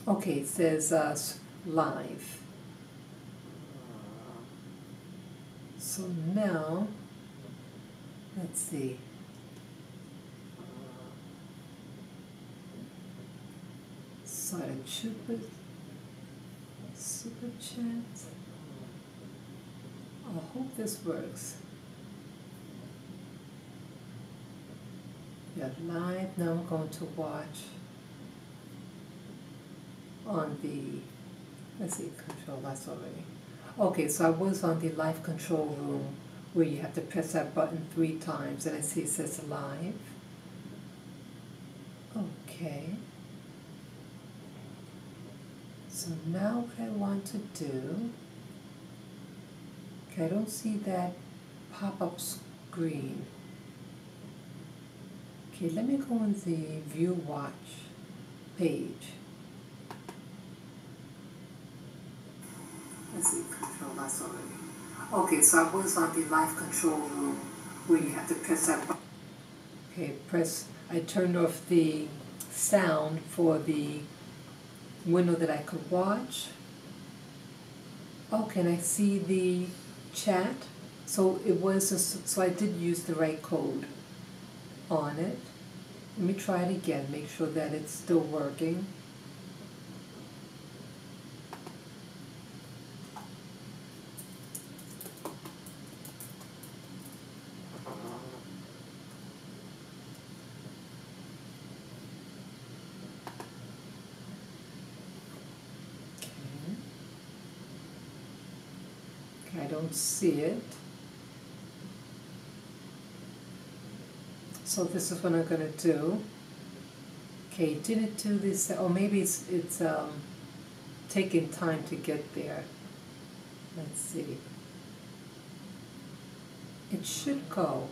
Okay, it says live. So now, let's see. Sorry, super chat. I hope this works. Yeah, live. Now I'm going to watch on the, let's see, control, that's already. Okay, so I was on the live control room where you have to press that button 3 times, and I see it says live. Okay. So now what I want to do, okay, I don't see that pop-up screen. Okay, let me go on the View Watch page. Let's see, control, that's already. Okay, so I was on the live control room where you have to press that button. Okay, I turned off the sound for the window that I could watch. Okay, and I see the chat. So so I did use the right code on it. Let me try it again, make sure that it's still working. Okay, I don't see it. So this is what I'm going to do. Okay, did it do this? Oh, maybe it's taking time to get there. Let's see. It should go.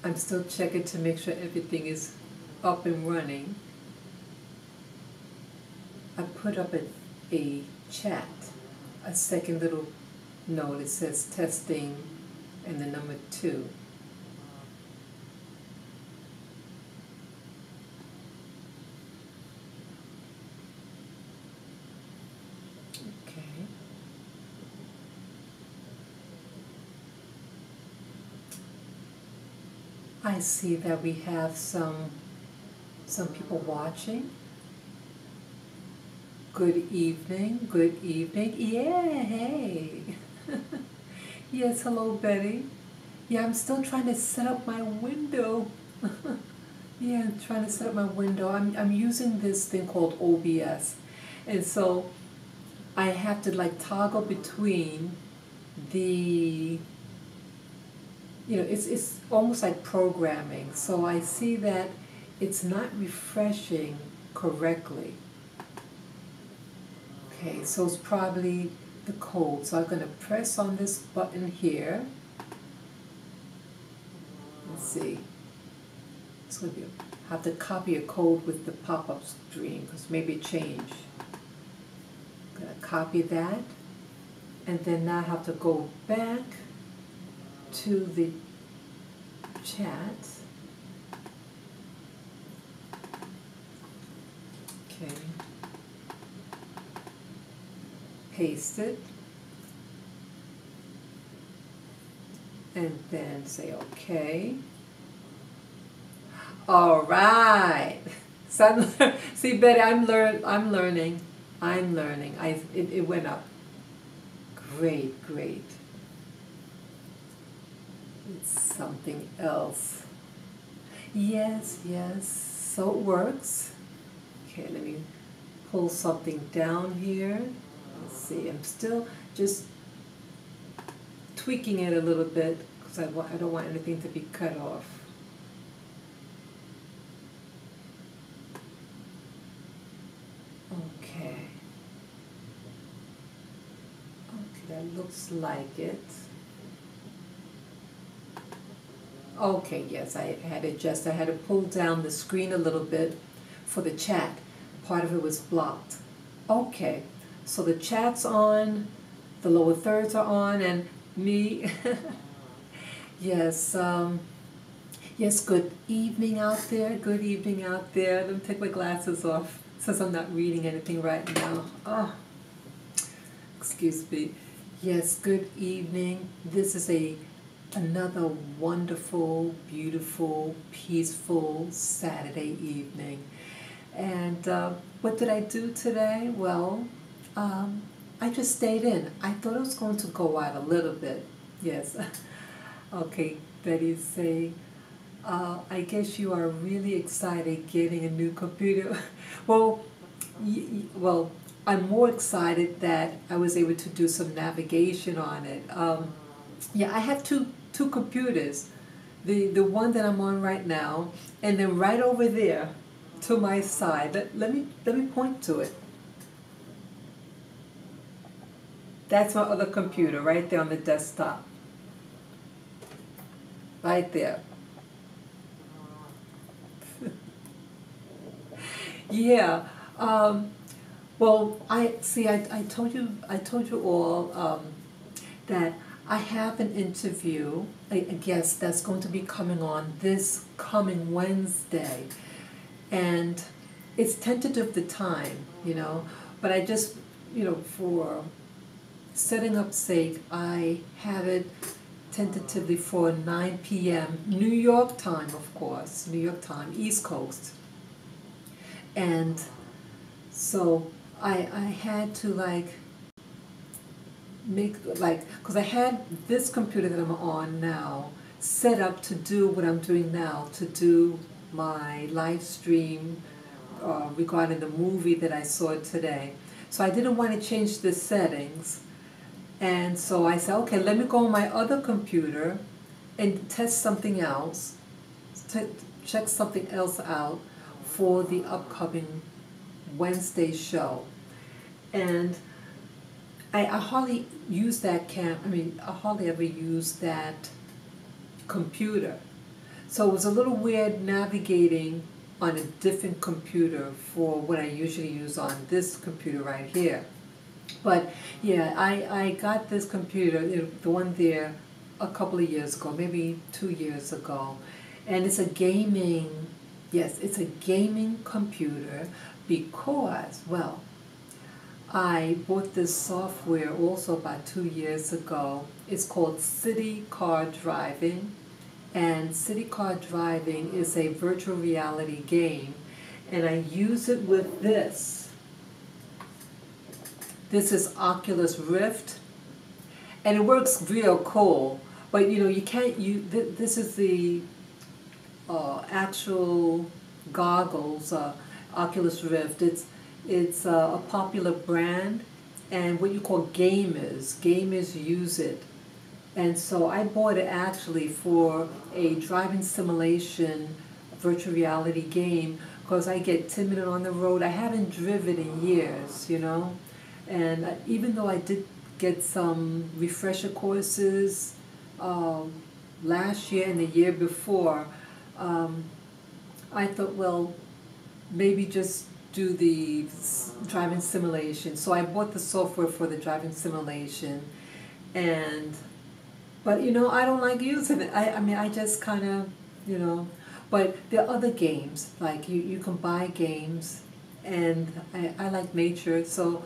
I'm still checking to make sure everything is up and running. I put up a chat, a second little note. It says testing and the number 2. Okay. I see that we have some people watching. Good evening, good evening. Yeah, hey. Yes, hello, Betty. Yeah, I'm still trying to set up my window. Yeah, I'm trying to set up my window. I'm using this thing called OBS. And so I have to like toggle between the, it's almost like programming. So I see that it's not refreshing correctly. Okay, so it's probably the code. So I'm going to press on this button here. Let's see. It's going to be, have to copy a code with the pop-up screen because maybe it changed. I'm going to copy that. And then now I have to go back to the chat. Okay. Paste it. And then say okay. All right. So see, Betty, I'm learning. It went up. Great. It's something else. Yes. So it works. Okay, let me pull something down here. Let's see. I'm still just tweaking it a little bit because I don't want anything to be cut off. Okay, that looks like it. Okay, yes, I had to pull down the screen a little bit for the chat. Part of it was blocked. Okay, so the chat's on, the lower thirds are on, and Me? Yes, yes, good evening out there. Good evening out there. Let me take my glasses off since I'm not reading anything right now. Oh, excuse me. Yes, good evening. This is another wonderful, beautiful, peaceful Saturday evening. And what did I do today? Well, um, I just stayed in. I thought I was going to go out a little bit. Yes. Okay, Betty say, I guess you are really excited getting a new computer. Well, well, I'm more excited that I was able to do some navigation on it. Yeah, I have two computers. The one that I'm on right now, and then right over there to my side. Let me point to it. That's my other computer right there on the desktop. Right there. Yeah. Well, I see. I told you all that I have an interview. I guess that's going to be coming on this coming Wednesday, and it's tentative the time, but I just, for setting up sake, I have it tentatively for 9 p.m. New York time, of course, New York time, East Coast. And so I had to because I had this computer that I'm on now set up to do what I'm doing now, to do my live stream regarding the movie that I saw today. So I didn't want to change the settings. And so I said, okay, let me go on my other computer and test something else, check something else out for the upcoming Wednesday show. And I hardly use that I hardly ever use that computer. So it was a little weird navigating on a different computer for what I usually use on this computer right here. But yeah, I got this computer, the one there, a couple of years ago, maybe 2 years ago. And it's a gaming, yes, it's a gaming computer because, well, I bought this software also about 2 years ago. It's called City Car Driving. And City Car Driving is a virtual reality game. And I use it with this. This is Oculus Rift. And it works real cool. But you can't use, this is the actual goggles, Oculus Rift. It's a popular brand, and what you call gamers use it. And so I bought it actually for a driving simulation virtual reality game because I get timid on the road. I haven't driven in years, and even though I did get some refresher courses last year and the year before, I thought, well, maybe just do the driving simulation. So I bought the software for the driving simulation, but I don't like using it. I mean, I just kind of, but there are other games, like you can buy games, and I like nature, so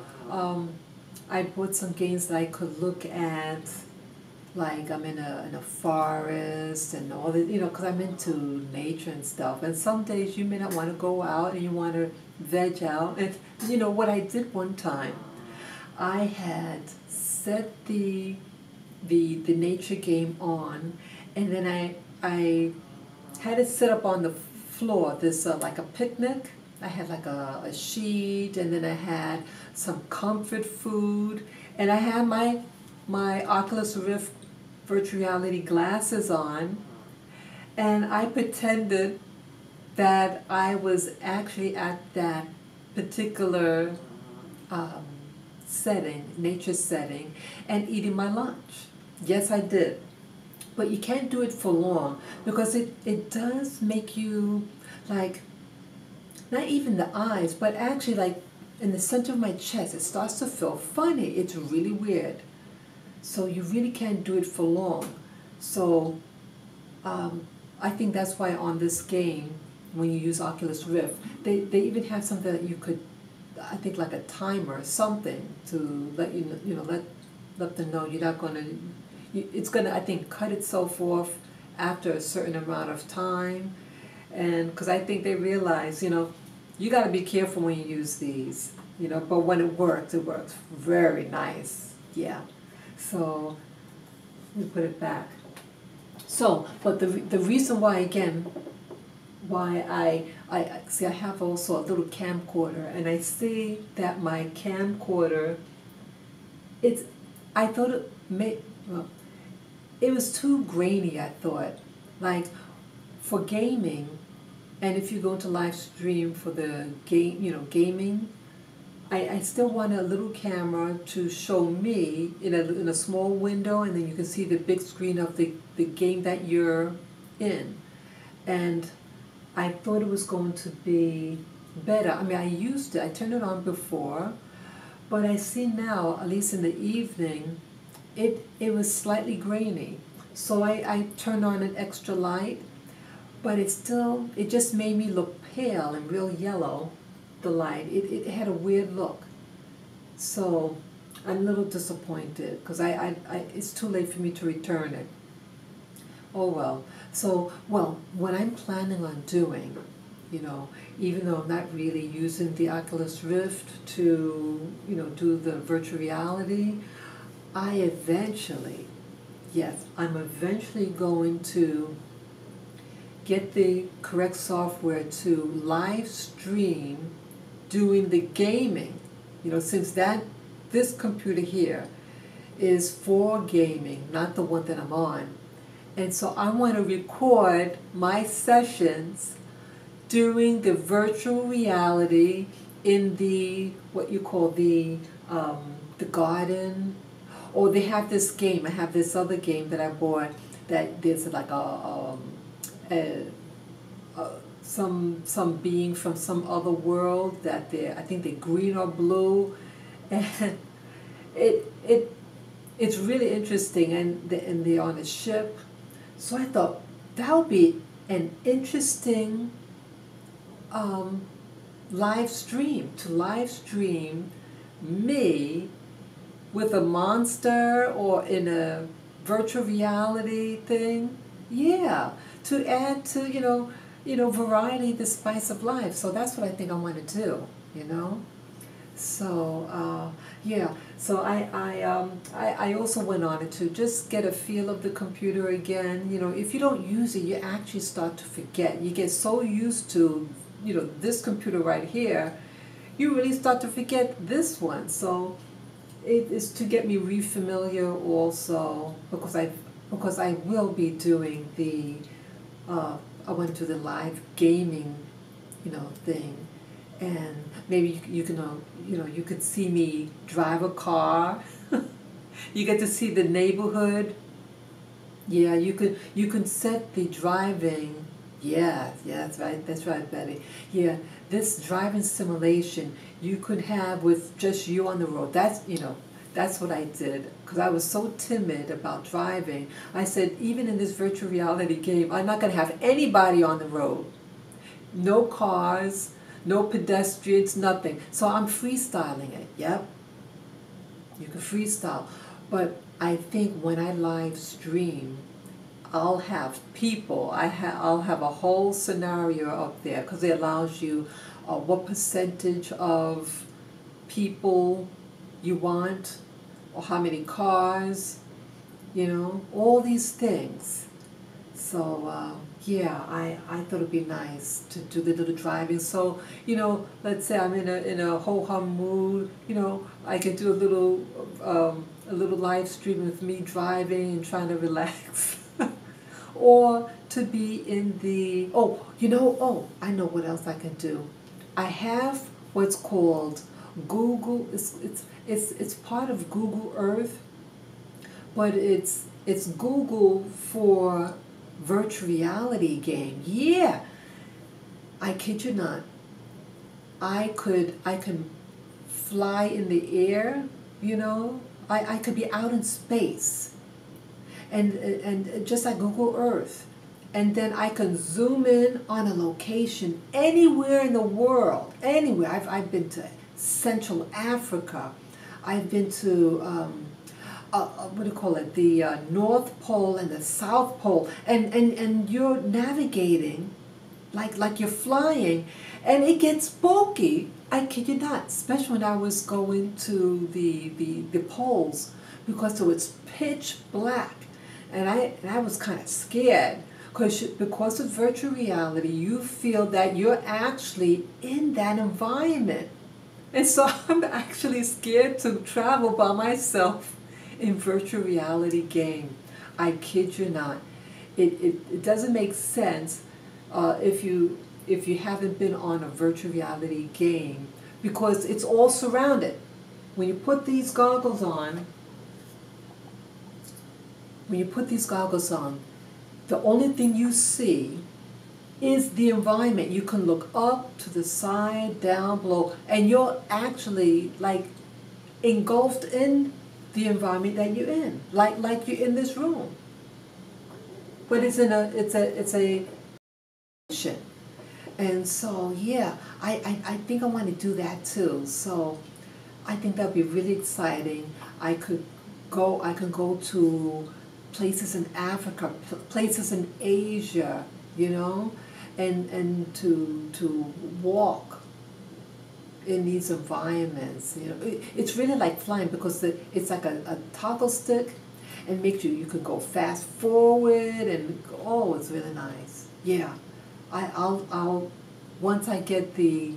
I bought some games that I could look at, like I'm in a forest and all the, because I'm into nature and stuff. And some days you may not want to go out and you want to veg out. And what I did one time, I had set the nature game on, and then I had it set up on the floor, this like a picnic. I had like a sheet, and then I had some comfort food, and I had my Oculus Rift virtual reality glasses on, and I pretended that I was actually at that particular setting, nature setting, and eating my lunch. Yes, I did. But you can't do it for long because it does make you like, not even the eyes, but actually like in the center of my chest, it starts to feel funny. It's really weird. So you really can't do it for long. So I think that's why on this game, when you use Oculus Rift, they even have something that you could, I think like a timer or something to let let them know you're not gonna, it's gonna, I think, cut itself off after a certain amount of time. And because I think they realize, you got to be careful when you use these, but when it works very nice. Yeah. So we put it back. So, but the reason why, again, why I see, I have also a little camcorder, and I see that my camcorder, it's, I thought it may, well, it was too grainy, I thought. Like, for gaming, and if you go to live stream for the game, gaming, I still want a little camera to show me in a small window, and then you can see the big screen of the game that you're in. And I thought it was going to be better. I mean, I turned it on before, but I see now, at least in the evening, it was slightly grainy. So I turned on an extra light, but it just made me look pale and real yellow, the light. It had a weird look. So I'm a little disappointed because it's too late for me to return it. Oh well. So, well, what I'm planning on doing, even though I'm not really using the Oculus Rift to, do the virtual reality, I'm eventually going to get the correct software to live stream doing the gaming. Since this computer here is for gaming, not the one that I'm on. And so I want to record my sessions doing the virtual reality in what you call the garden. Or they have this game. I have this other game that I bought that there's like some being from some other world that I think they're green or blue, and it's really interesting, and they're on a ship. So I thought that would be an interesting live stream me with a monster or in a virtual reality thing. Yeah, to add to variety, the spice of life. So that's what I think I want to do. So yeah. So I also went on it to just get a feel of the computer again. If you don't use it, you actually start to forget. You get so used to this computer right here, you really start to forget this one. So it is to get me re-familiar also, because I will be doing I went to the live gaming, thing, and maybe you can, you could see me drive a car. You get to see the neighborhood. Yeah, you can set the driving. Yeah, that's right, Betty. Yeah, this driving simulation you could have with just you on the road. That's what I did, because I was so timid about driving. I said, even in this virtual reality game, I'm not going to have anybody on the road. No cars, no pedestrians, nothing. So I'm freestyling it. Yep, you can freestyle. But I think when I live stream, I'll have people. I'll have a whole scenario up there, because it allows you what percentage of people you want, or how many cars, all these things. So yeah, I thought it'd be nice to do the little driving. So let's say I'm in a ho hum mood. I could do a little live stream with me driving and trying to relax. Or to be in the, I know what else I can do. I have what's called Google. It's part of Google Earth, but it's Google for virtual reality game. Yeah, I kid you not. I can fly in the air. I could be out in space, and just like Google Earth, and then I can zoom in on a location anywhere in the world, anywhere. I've been to Central Africa, I've been to what do you call it, the North Pole and the South Pole, and you're navigating like you're flying, and it gets spooky. I kid you not, especially when I was going to the poles, because it was pitch black, and I was kind of scared because of virtual reality, you feel that you're actually in that environment, and so I'm actually scared to travel by myself in virtual reality game. I kid you not. It doesn't make sense if you haven't been on a virtual reality game, because it's all surrounded. When you put these goggles on, the only thing you see is the environment. You can look up, to the side, down, below, and you're actually like engulfed in the environment that you're in, like you're in this room. But it's a and so yeah, I think I want to do that too. So I think that'd be really exciting. I can go to places in Africa, places in Asia, you know, and to walk in these environments. You know, it's really like flying, because it's like a toggle stick, and makes you can go fast forward, and oh, it's really nice. Yeah, I'll once I get the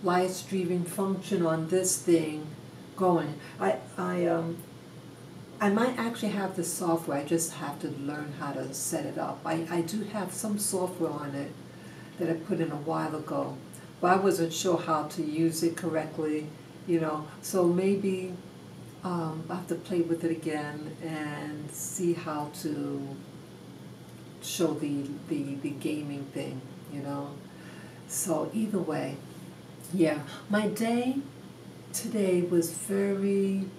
live streaming function on this thing going, I might actually have the software. I just have to learn how to set it up. I do have some software on it that I put in a while ago, but I wasn't sure how to use it correctly, you know. So maybe I'll have to play with it again and see how to show the gaming thing, you know. So either way, yeah, my day today was very,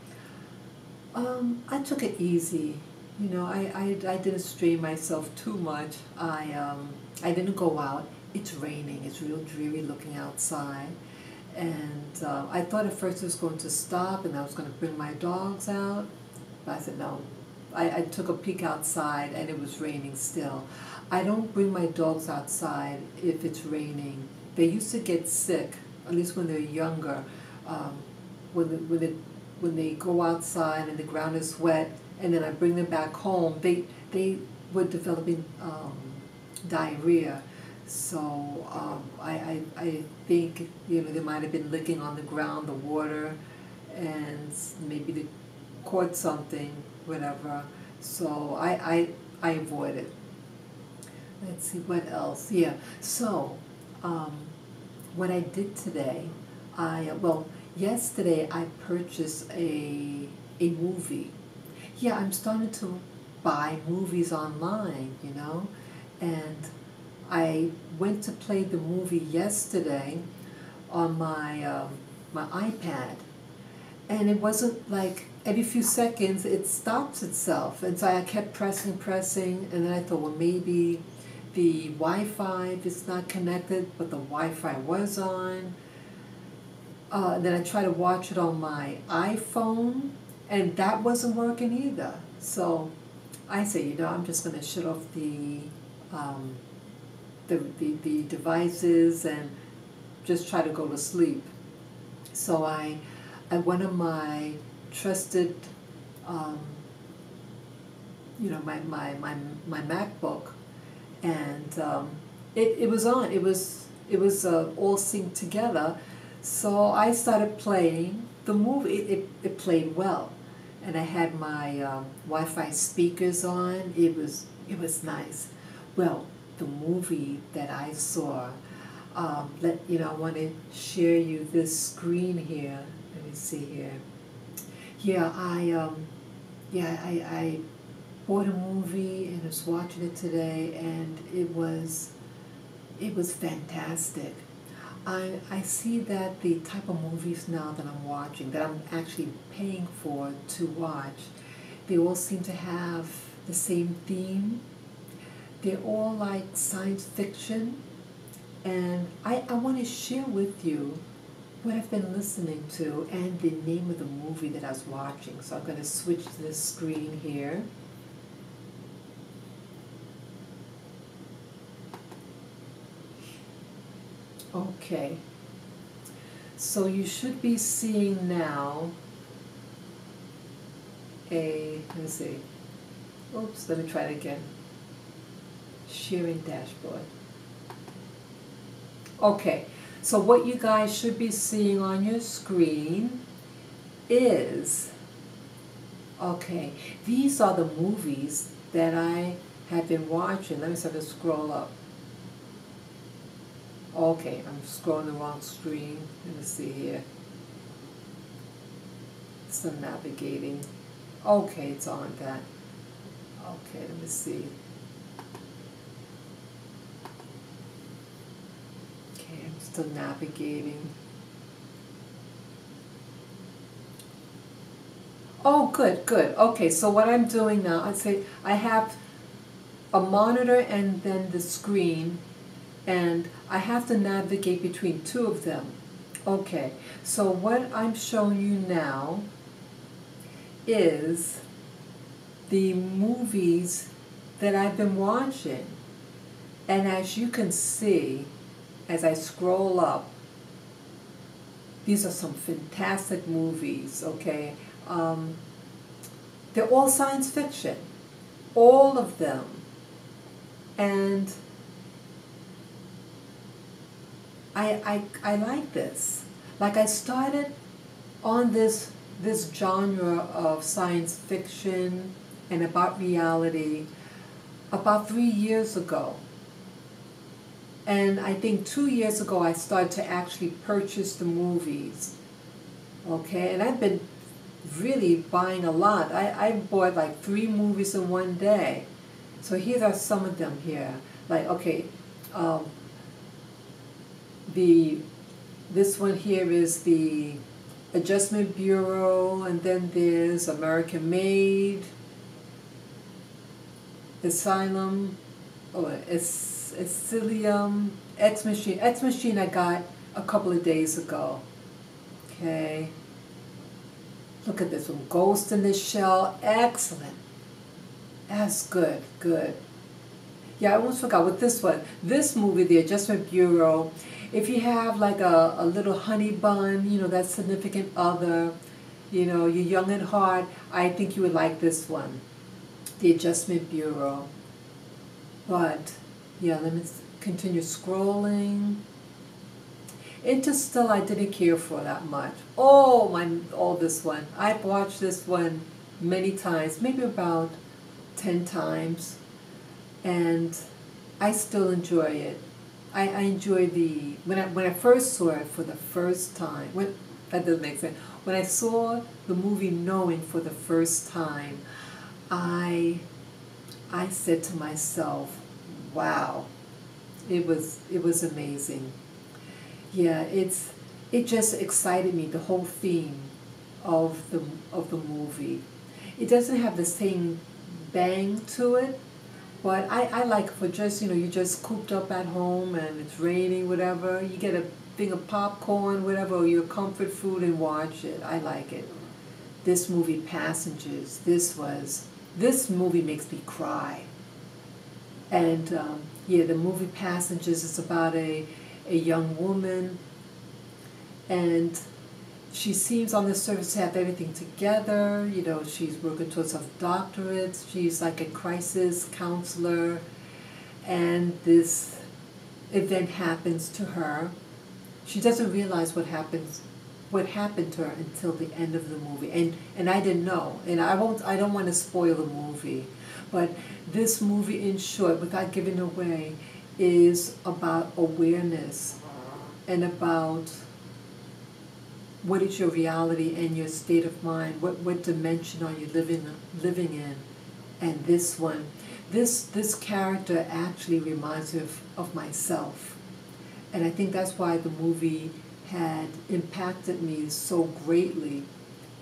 I took it easy. You know, I didn't strain myself too much. I didn't go out. It's raining. It's real dreary looking outside. And I thought at first it was going to stop and I was going to bring my dogs out. But I said no. I took a peek outside and it was raining still. I don't bring my dogs outside if it's raining. They used to get sick, at least when they're younger. When they go outside and the ground is wet, and then I bring them back home, they were developing diarrhea. So I think, you know, they might have been licking on the ground, the water, and maybe they caught something, whatever. So I avoid it. Let's see what else. Yeah. So what I did today, yesterday I purchased a movie. Yeah, I'm starting to buy movies online, you know, and I went to play the movie yesterday on my iPad, and it wasn't like every few seconds it stops itself, and so I kept pressing, and then I thought, well, maybe the Wi-Fi is not connected, but the Wi-Fi was on. Then I tried to watch it on my iPhone, and that wasn't working either. So I say, you know, I'm just going to shut off the devices and just try to go to sleep. So I went on my trusted, you know, my MacBook, and it was on. It was all synced together. So I started playing the movie. It played well, and I had my Wi-Fi speakers on. It was nice. Well, the movie that I saw, I want to share you this screen here. Let me see here. Yeah, I bought a movie and was watching it today, and it was fantastic. I see that the type of movies now that I'm watching, that I'm actually paying for to watch, they all seem to have the same theme. They're all like science fiction, and I want to share with you what I've been listening to and the name of the movie that I was watching. So I'm going to switch to the screen here. Okay, so you should be seeing now let me see, oops, let me try it again. Sharing dashboard. Okay, so what you guys should be seeing on your screen is, okay, these are the movies that I have been watching. Let me start to scroll up. Okay, I'm scrolling the wrong screen. Let me see here. Some navigating. Okay, it's on that. Okay, let me see. Okay, I'm still navigating. Oh, good, good. Okay, so what I'm doing now, I'd say I have a monitor and then the screen, and I have to navigate between two of them. Okay, so what I'm showing you now is the movies that I've been watching. And as you can see, as I scroll up, these are some fantastic movies, okay? They're all science fiction, all of them. And I like this. Like, I started on this genre of science fiction and about reality about 3 years ago. And I think 2 years ago I started to actually purchase the movies. Okay, and I've been really buying a lot. I bought like 3 movies in one day. So here are some of them here. Like, okay, this one here is the Adjustment Bureau, and then there's American Made, Asylum, Asylum, X Machine. X Machine I got a couple of days ago. Okay. Look at this one, Ghost in the Shell. Excellent. That's good, good. Yeah, I almost forgot with this one. This movie, The Adjustment Bureau, if you have like a little honey bun, you know, that significant other, you know, you're young at heart, I think you would like this one, The Adjustment Bureau. But, yeah, let me continue scrolling. Interstellar I didn't care for that much. Oh, this one. I've watched this one many times, maybe about 10 times. And I still enjoy it. I enjoy when I first saw it for the first time. That doesn't make sense. When I saw the movie Knowing for the first time, I said to myself, "Wow, it was amazing." Yeah, it just excited me, the whole theme of the movie. It doesn't have the same bang to it, but I like for just, you know, you're just cooped up at home and it's raining, whatever, you get a thing of popcorn, whatever, or your comfort food and watch it. I like it. This movie, Passengers, this movie makes me cry. And yeah, the movie Passengers is about a young woman, and she seems on the surface to have everything together. You know, she's working towards her doctorate. She's like a crisis counselor, and this event happens to her. She doesn't realize what happened to her until the end of the movie, and I didn't know, and I don't want to spoil the movie, but this movie, in short, without giving away, is about awareness and about what is your reality and your state of mind. What dimension are you living in? And this one, this character actually reminds me of myself. And I think that's why the movie had impacted me so greatly,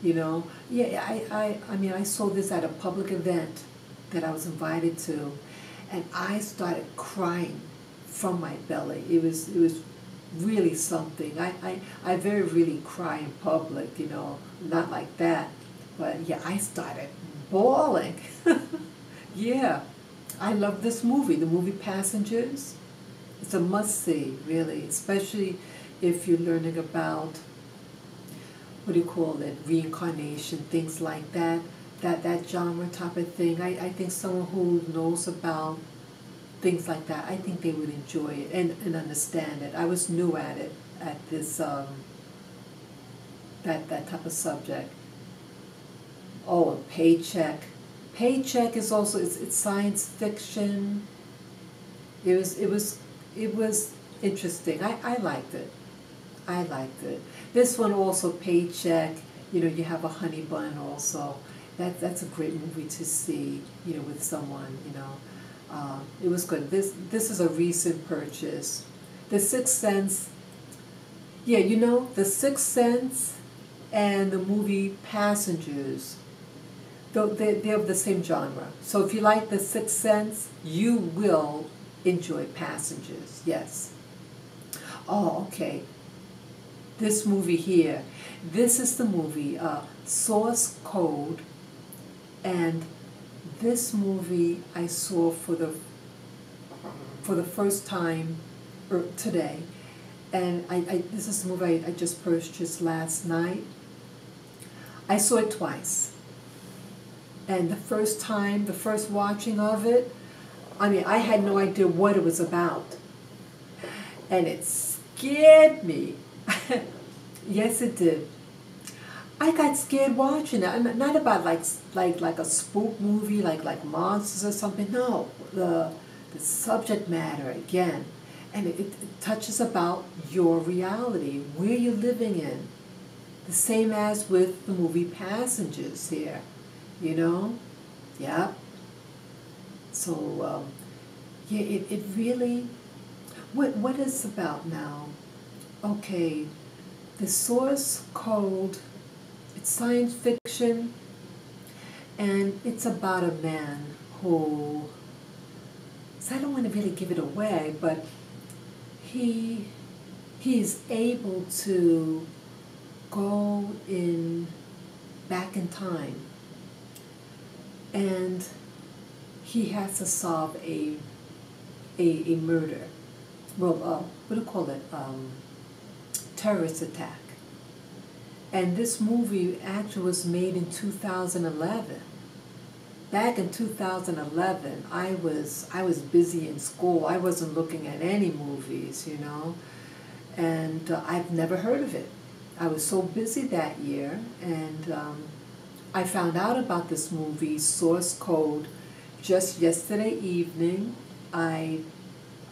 you know. Yeah, I mean, I saw this at a public event that I was invited to, and I started crying from my belly. It was really something. I very really cry in public, you know, not like that, but yeah, I started bawling. Yeah, I love this movie, the movie Passengers. It's a must-see, really, especially if you're learning about, what do you call it, reincarnation, things like that, that genre type of thing. I think someone who knows about things like that, I think they would enjoy it and understand it. I was new at it, at this, that type of subject. Oh, and Paycheck. Paycheck is also, it's science fiction. It was interesting. I liked it. I liked it. This one also, Paycheck. You know, you have a honey bun also. That's a great movie to see. You know, with someone. You know, it was good. This is a recent purchase. The Sixth Sense. Yeah, you know, The Sixth Sense and the movie Passengers. They're of the same genre. So if you like The Sixth Sense, you will enjoy Passengers. Yes. Oh, okay. This movie here. This is the movie Source Code, and this movie I saw for the first time today, and this is the movie I just purchased last night. I saw it twice, and the first time, the first watching of it, I mean, I had no idea what it was about, and it scared me. Yes, it did. I got scared watching it. I'm not about like a spook movie, like monsters or something. No, the subject matter again, and it touches about your reality, where you're living in. The same as with the movie Passengers here, you know. Yeah. So yeah, it really. What is about now? Okay, the source code, it's science fiction, and it's about a man who, so I don't want to really give it away, but he is able to go back in time, and he has to solve a murder. Well, what do you call it? Terrorist attack. And this movie actually was made in 2011. Back in 2011, I was busy in school. I wasn't looking at any movies, you know, and I've never heard of it. I was so busy that year, and I found out about this movie, Source Code, just yesterday evening. I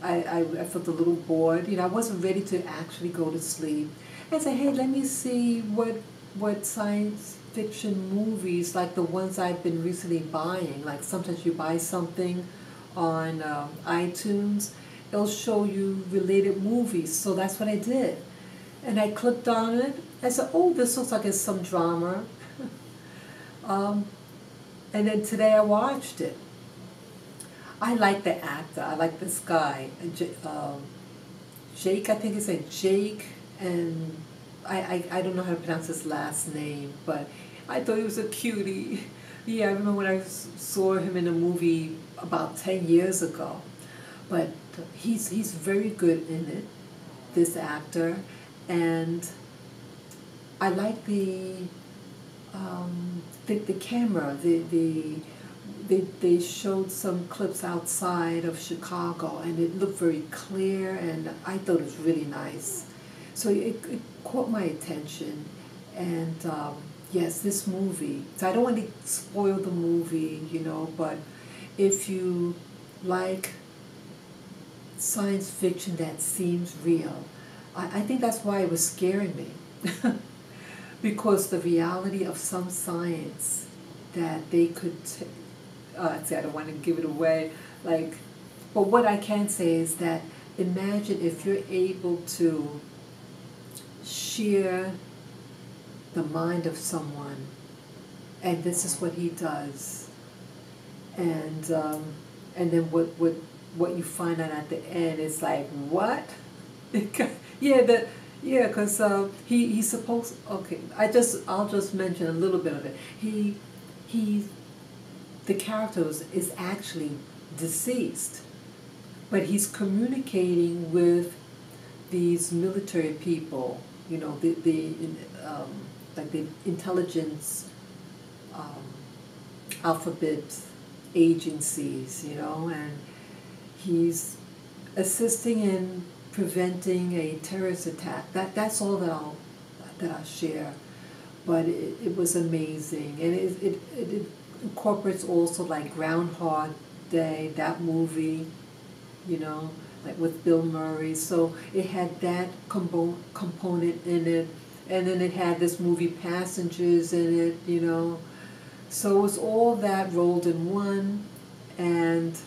felt a little bored. You know, I wasn't ready to actually go to sleep. I said, hey, let me see what science fiction movies, like the ones I've been recently buying. Like sometimes you buy something on iTunes, it'll show you related movies. So that's what I did. And I clicked on it. I said, oh, this looks like it's some drama. And then today I watched it. I like the actor. I like this guy, Jake. I think he said Jake, and I don't know how to pronounce his last name, but I thought he was a cutie. Yeah, I remember when I saw him in a movie about 10 years ago. But he's very good in it, this actor, and I like the camera. They showed some clips outside of Chicago, and it looked very clear, and I thought it was really nice. So it caught my attention, and yes, this movie. So I don't want to spoil the movie, you know, but if you like science fiction that seems real, I think that's why it was scaring me. Because the reality of some science that they could see, I don't want to give it away, like, but what I can say is that imagine if you're able to share the mind of someone, and this is what he does, and then what you find out at the end is like, what? Yeah, because he's supposed. Okay, I'll just mention a little bit of it. He the character is actually deceased, but he's communicating with these military people. You know, um, like the intelligence um, alphabet agencies. You know, and he's assisting in preventing a terrorist attack. That's all that I'll share. But it was amazing, and it incorporates also like Groundhog Day, that movie, you know, like with Bill Murray. So it had that component in it, and then it had this movie Passengers in it, you know. So it was all that rolled in one, and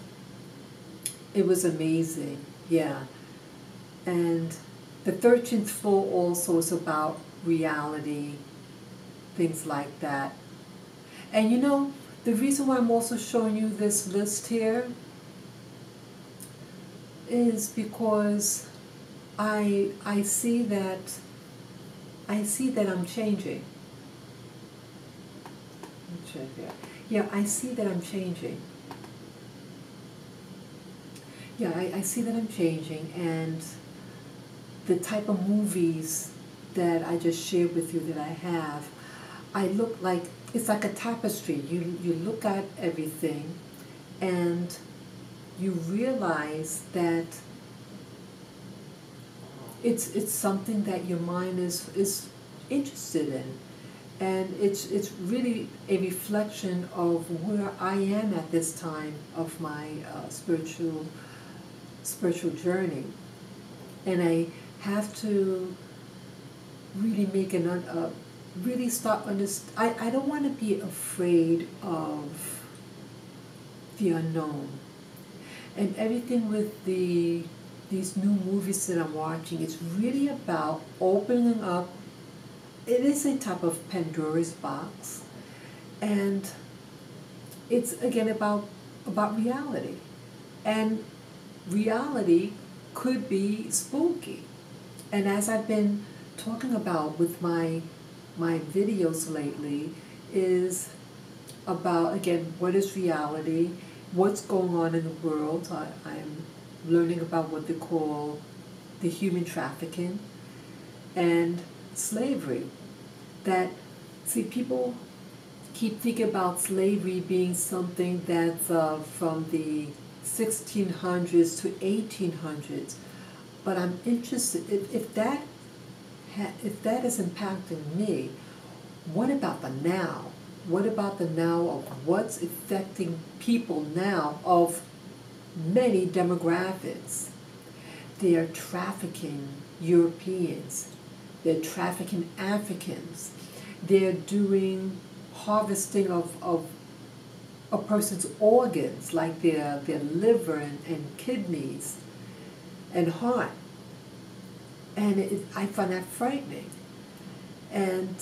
it was amazing, yeah. And the 13th floor also is about reality, things like that. And you know, the reason why I'm also showing you this list here is because I see that I'm changing. Let me check that. Yeah, I see that I'm changing. Yeah, I see that I'm changing, and the type of movies that I just shared with you that I have, I look like, it's like a tapestry. You look at everything and you realize that it's something that your mind is interested in. And it's really a reflection of where I am at this time of my spiritual journey. And I have to really make really start I don't want to be afraid of the unknown. And everything with these new movies that I'm watching, it's really about opening up. It is a type of Pandora's box, and it's again about reality. And reality could be spooky. And as I've been talking about with my videos lately, is about, again, what is reality, what's going on in the world. I'm learning about what they call the human trafficking and slavery. That, see, people keep thinking about slavery being something that's from the 1600s to 1800s, but I'm interested if that is impacting me. What about the now? What about the now of what's affecting people now of many demographics? They are trafficking Europeans. They're trafficking Africans. They're doing harvesting of a person's organs, like their liver and kidneys and heart. And I find that frightening. And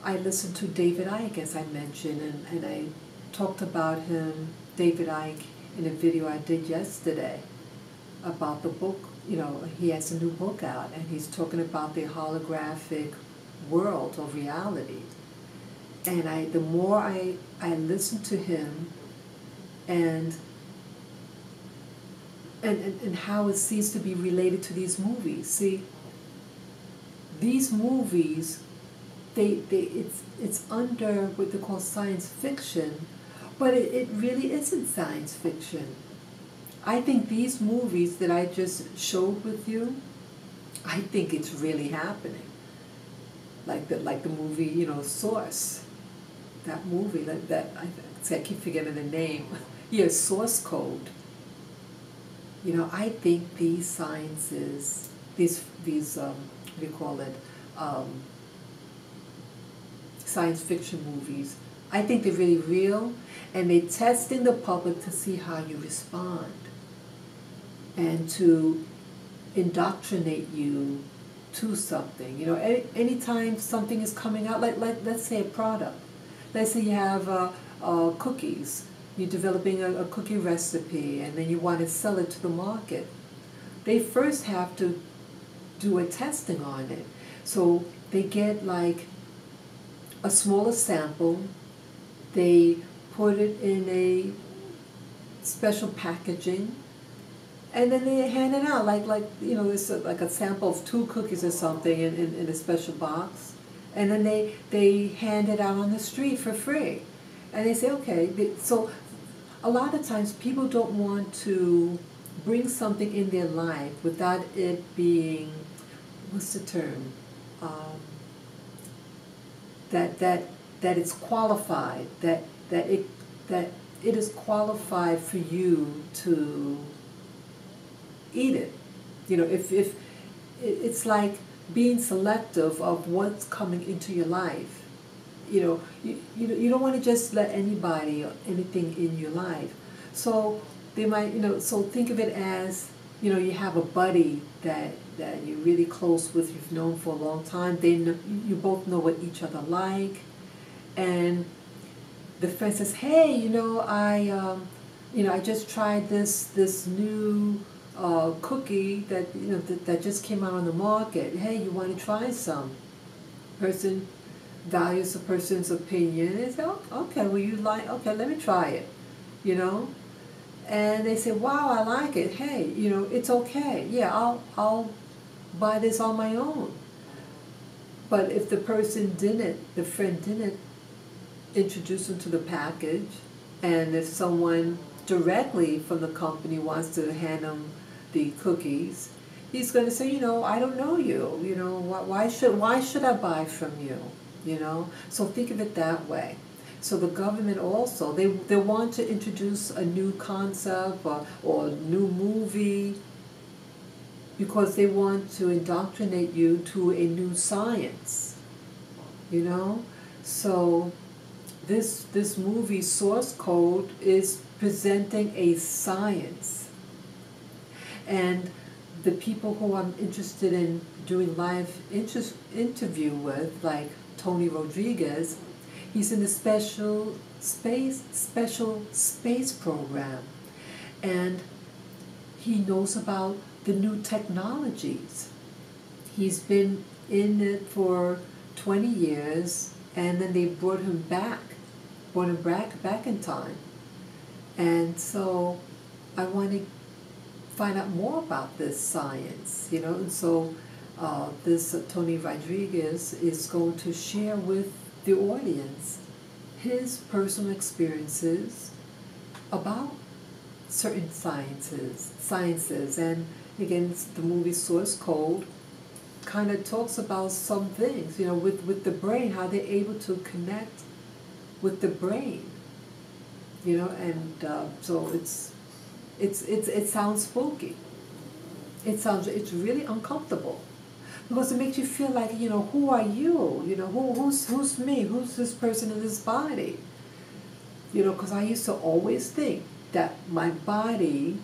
I listened to David Icke, as I mentioned, and I talked about him, David Icke, in a video I did yesterday about the book. You know, he has a new book out, and he's talking about the holographic world of reality. And the more I listen to him, and how it seems to be related to these movies. See, these movies, it's under what they call science fiction, but it really isn't science fiction. I think these movies that I just showed with you, I think it's really happening. Like the movie, you know, Source. That movie, I keep forgetting the name. Yeah, Source Code. You know, I think these sciences, these what do you call it, science fiction movies, I think they're really real, and they're testing the public to see how you respond. and to indoctrinate you to something. You know, anytime something is coming out, like let's say a product. Let's say you have cookies. You're developing a cookie recipe, and then you want to sell it to the market. They first have to do a testing on it. So they get like a smaller sample. They put it in a special packaging, and then they hand it out like you know, it's like a sample of 2 cookies or something in a special box, and then they hand it out on the street for free, and they say okay. So a lot of times people don't want to bring something in their life without it being, what's the term, that it's qualified, that it is qualified for you to eat it. You know, if it's like being selective of what's coming into your life. You know, you don't want to just let anybody or anything in your life. So they might, you know, so think of it as, you know, you have a buddy that you're really close with, you've known for a long time. They know, you both know what each other like, and the friend says, hey, you know, I just tried this new cookie that, you know, that just came out on the market. Hey, you want to try some? Person values the person's opinion and say, oh, okay, well, you like, okay, let me try it, you know. And they say, wow, I like it. Hey, you know, it's okay. Yeah, I'll buy this on my own. But if the person didn't, the friend didn't introduce them to the package, and if someone directly from the company wants to hand them the cookies, he's going to say, you know, I don't know you. You know, why should I buy from you? You know, so think of it that way. So the government also, they want to introduce a new concept or a new movie because they want to indoctrinate you to a new science, you know? So this movie, Source Code, is presenting a science. And the people who I'm interested in doing live interview with, like Tony Rodriguez, he's in the special space program, and he knows about the new technologies. He's been in it for 20 years, and then they brought him back in time. And so I want to find out more about this science, you know. And so this Tony Rodriguez is going to share with the audience his personal experiences about certain sciences. And again, the movie Source Code kind of talks about some things, you know, with the brain, how they're able to connect with the brain, you know. And so it sounds spooky. It's really uncomfortable, because it makes you feel like, you know, who are you? You know, who's me? Who's this person in this body? You know, because I used to always think that my body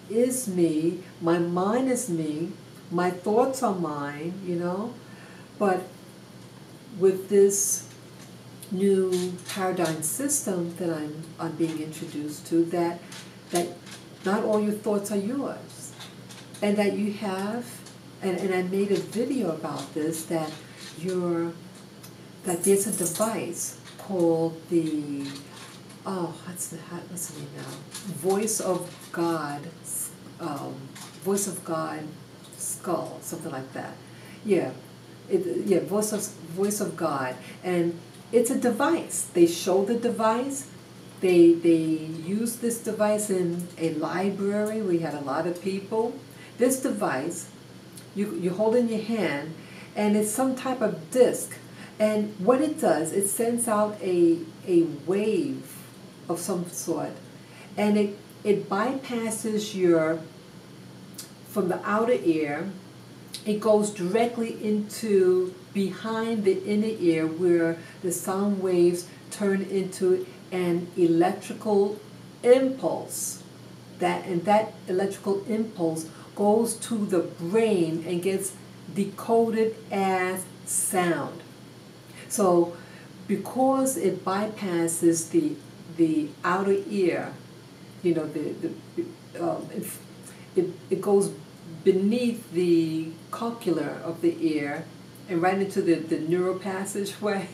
is me, my mind is me, my thoughts are mine, you know. But with this new paradigm system that I'm being introduced to, that not all your thoughts are yours, and that you have, and I made a video about this, that there's a device called the, what's the name now? Voice of God skull, something like that. Yeah, Voice of God, and it's a device. They show the device. They use this device in a library. We had a lot of people. This device, you hold in your hand, and it's some type of disc. And what it does, it sends out a wave of some sort, and it bypasses from the outer ear. It goes directly into behind the inner ear, where the sound waves turn into an electrical impulse. that electrical impulse goes to the brain and gets decoded as sound. So because it bypasses the outer ear, you know, it goes beneath the cochlear of the ear and right into the neural passageway.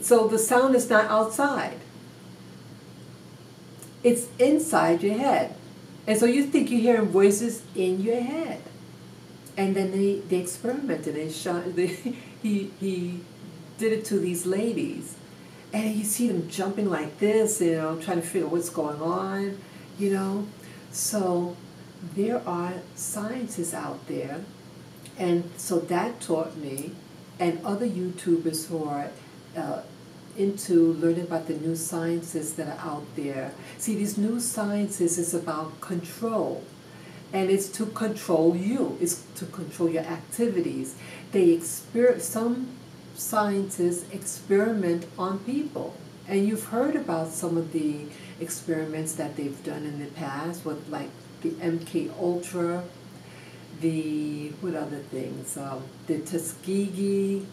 So the sound is not outside. It's inside your head. And so you think you're hearing voices in your head. And then they experimented. He did it to these ladies. And you see them jumping like this, you know, trying to figure out what's going on, you know. So there are scientists out there. And so that taught me, and other YouTubers who are into learning about the new sciences that are out there. See, these new sciences is about control. And it's to control you. It's to control your activities. Some scientists experiment on people. And you've heard about some of the experiments that they've done in the past with like the MK Ultra, what other things? The Tuskegee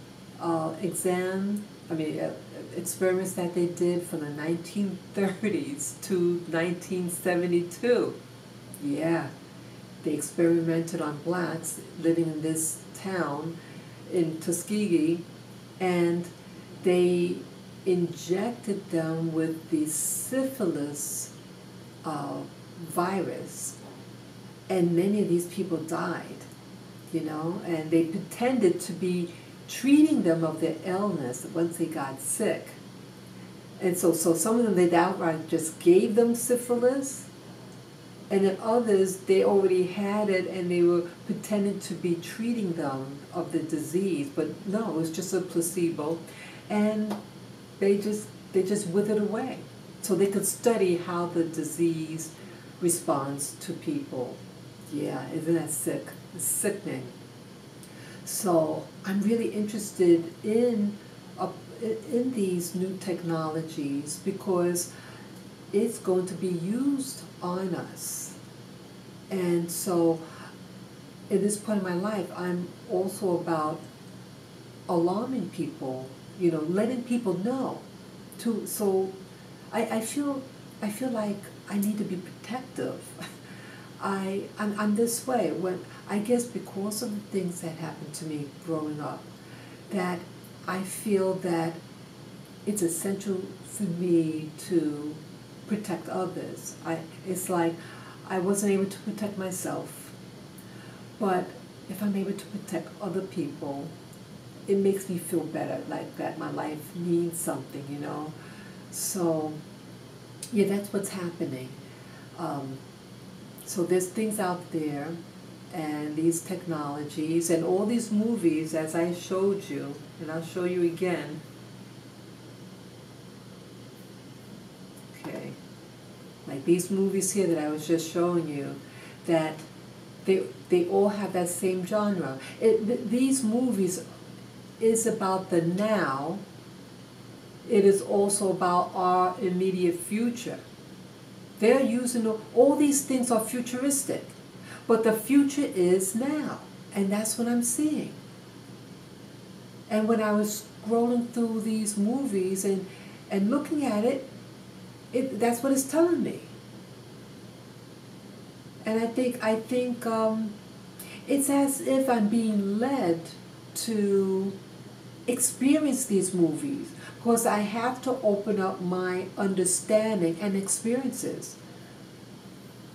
experiments that they did from the 1930s to 1972. Yeah, they experimented on blacks living in this town in Tuskegee, and they injected them with the syphilis virus. And many of these people died, you know, and they pretended to be treating them of their illness once they got sick. And so some of them, they outright just gave them syphilis, and then others, they already had it and they were pretending to be treating them of the disease. But no, it was just a placebo, and they just withered away. So they could study how the disease responds to people. Yeah, isn't that sick? It's sickening. So I'm really interested in these new technologies because it's going to be used on us. And so in this point of my life, I'm also about alarming people, you know, letting people know. So I feel like I need to be protective. I'm this way when I guess because of the things that happened to me growing up, that I feel that it's essential for me to protect others. It's like I wasn't able to protect myself, but if I'm able to protect other people, it makes me feel better, like that my life means something, you know. So yeah, that's what's happening. So there's things out there, and these technologies, and all these movies, as I showed you, and I'll show you again. Okay, like these movies here that I was just showing you, that they all have that same genre. These movies is about the now. It is also about our immediate future. They're using, all these things are futuristic, but the future is now, and that's what I'm seeing. And when I was scrolling through these movies and looking at it, that's what it's telling me. And I think it's as if I'm being led to experience these movies, because I have to open up my understanding and experiences.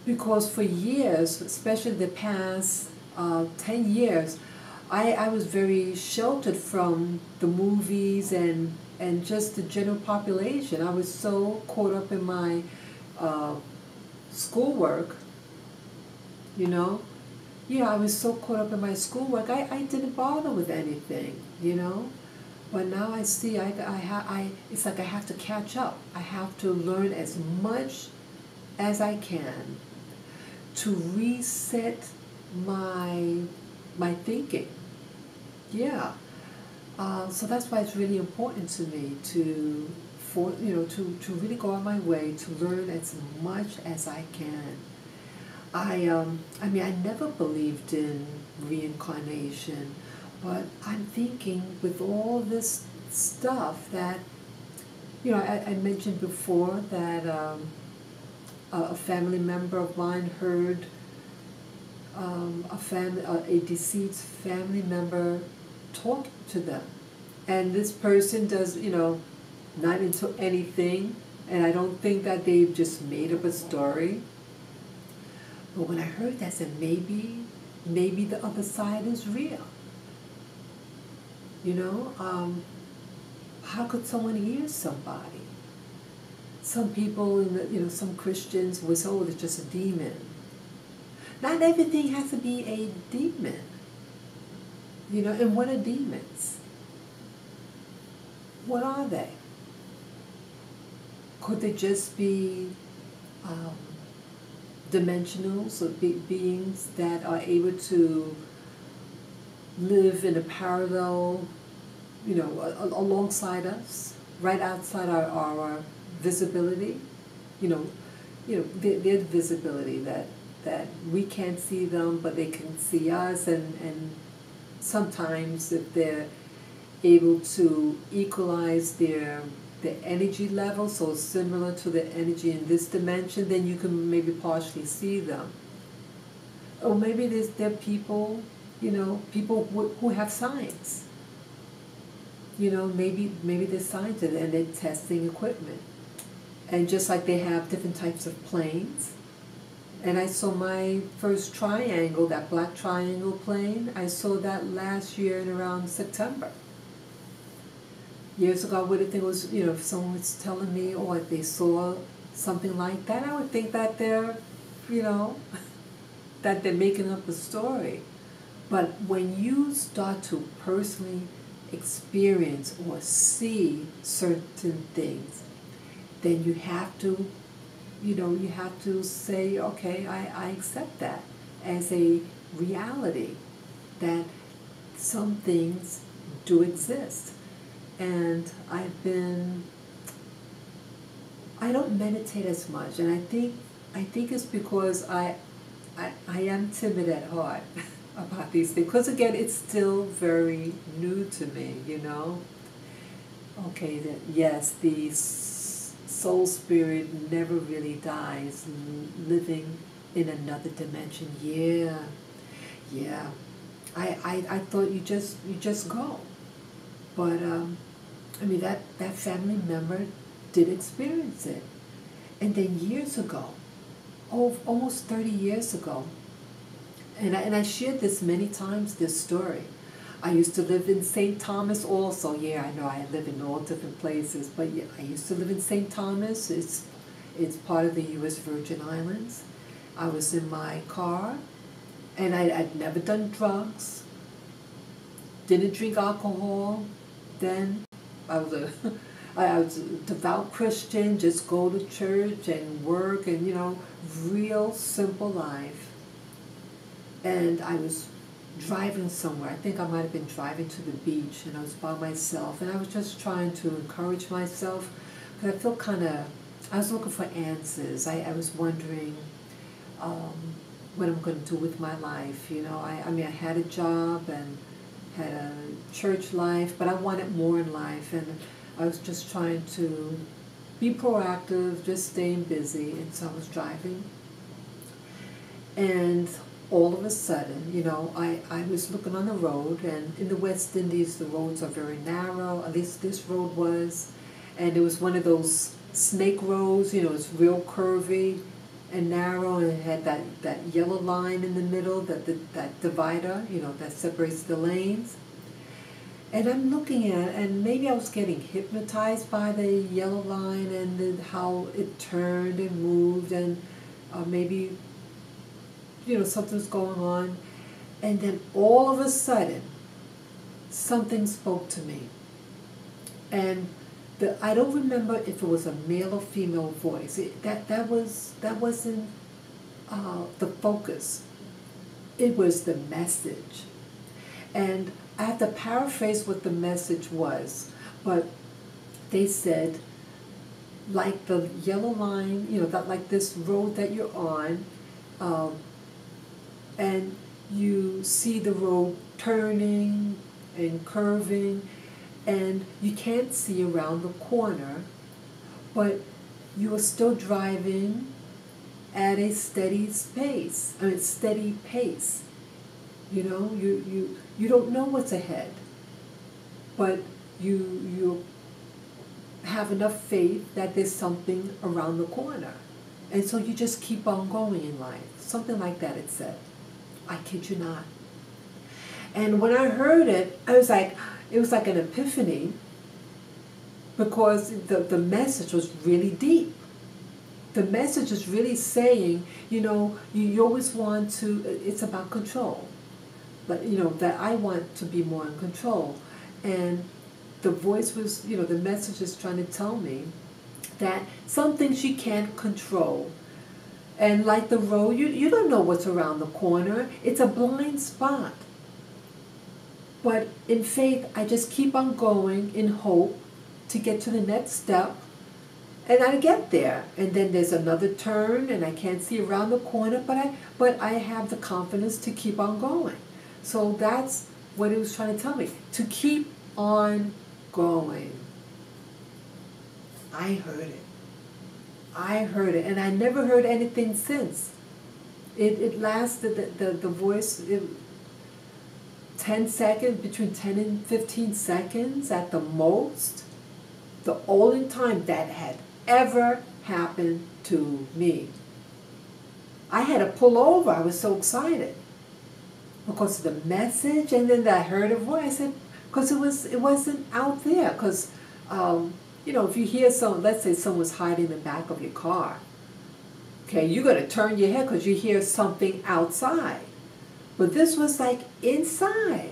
Because for years, especially the past 10 years, I was very sheltered from the movies and just the general population. I was so caught up in my schoolwork, you know. Yeah, I was so caught up in my schoolwork, I didn't bother with anything, you know. But now I see, it's like I have to catch up. I have to learn as much as I can to reset my thinking. Yeah. So that's why it's really important to me to really go on my way to learn as much as I can. I mean, I never believed in reincarnation, but I'm thinking with all this stuff that, I mentioned before that a family member of mine heard a deceased family member talk to them, and this person does, not into anything, and I don't think that they've just made up a story. But when I heard that, I said, maybe the other side is real. You know, how could someone hear somebody? Some people, some Christians will say, oh, it's just a demon. Not everything has to be a demon. And what are demons? What are they? Could they just be dimensional, so beings that are able to live in a parallel, alongside us, right outside our visibility? Their visibility, that we can't see them, but they can see us, and sometimes if they're able to equalize their energy level, so similar to the energy in this dimension, then you can maybe partially see them. Or maybe there are people, people who have science. Maybe they're scientists and they're testing equipment. And just like they have different types of planes. And I saw my first triangle, that black triangle plane, I saw that last year in around September. Years ago, I would have think it was, if someone was telling me, or if they saw something like that, I would think that they're, that they're making up a story. But when you start to personally experience or see certain things, then you have to, you have to say, okay, I accept that as a reality, that some things do exist. And I don't meditate as much, and I think it's because I am timid at heart about these things. Because again, it's still very new to me, Okay, yes, the soul spirit never really dies, living in another dimension. Yeah. I thought you just go. But, that family member did experience it. And then years ago, almost 30 years ago, and I shared this many times, this story. I used to live in St. Thomas also. Yeah, I know I live in all different places, but yeah, I used to live in St. Thomas. It's part of the U.S. Virgin Islands. I was in my car, and I'd never done drugs, didn't drink alcohol. Then I was a devout Christian, just go to church and work and, real simple life. And I was driving somewhere. I think I might have been driving to the beach, and I was by myself, and I was just trying to encourage myself, because I feel I was looking for answers. I was wondering what I'm going to do with my life. I had a job and had a church life, but I wanted more in life, and I was just trying to be proactive, just staying busy, and so I was driving. And all of a sudden, I was looking on the road, and in the West Indies, the roads are very narrow, at least this road was, and it was one of those snake roads, it's real curvy and narrow, and it had that yellow line in the middle, that divider, that separates the lanes. And I'm looking at it, and maybe I was getting hypnotized by the yellow line and how it turned and moved, and maybe, something's going on. And then all of a sudden, something spoke to me. And I don't remember if it was a male or female voice. That wasn't the focus. It was the message. And I have to paraphrase what the message was, but they said, like the yellow line, that like this road that you're on, um, and you see the road turning and curving, and you can't see around the corner, but you are still driving at a steady pace. You know, you don't know what's ahead, but you have enough faith that there's something around the corner. And so you just keep on going in life. Something like that it said. I kid you not. And when I heard it, it was like an epiphany, because the message was really deep. The message is really saying, you always want to, it's about control. But, that I want to be more in control. And the voice was, the message is trying to tell me that some things you can't control. And like the road, you don't know what's around the corner. It's a blind spot. But in faith, I just keep on going in hope to get to the next step. And I get there. And then there's another turn, and I can't see around the corner, but I have the confidence to keep on going. So that's what it was trying to tell me, to keep on going. I heard it, and I never heard anything since. It lasted, the voice, 10 seconds, between 10 and 15 seconds at the most. The only time that had ever happened to me. I had to pull over. I was so excited because of the message, and then I heard a voice. I said, because it wasn't out there. Because if you hear let's say someone's hiding in the back of your car, okay, you're going to turn your head because you hear something outside. But this was like inside.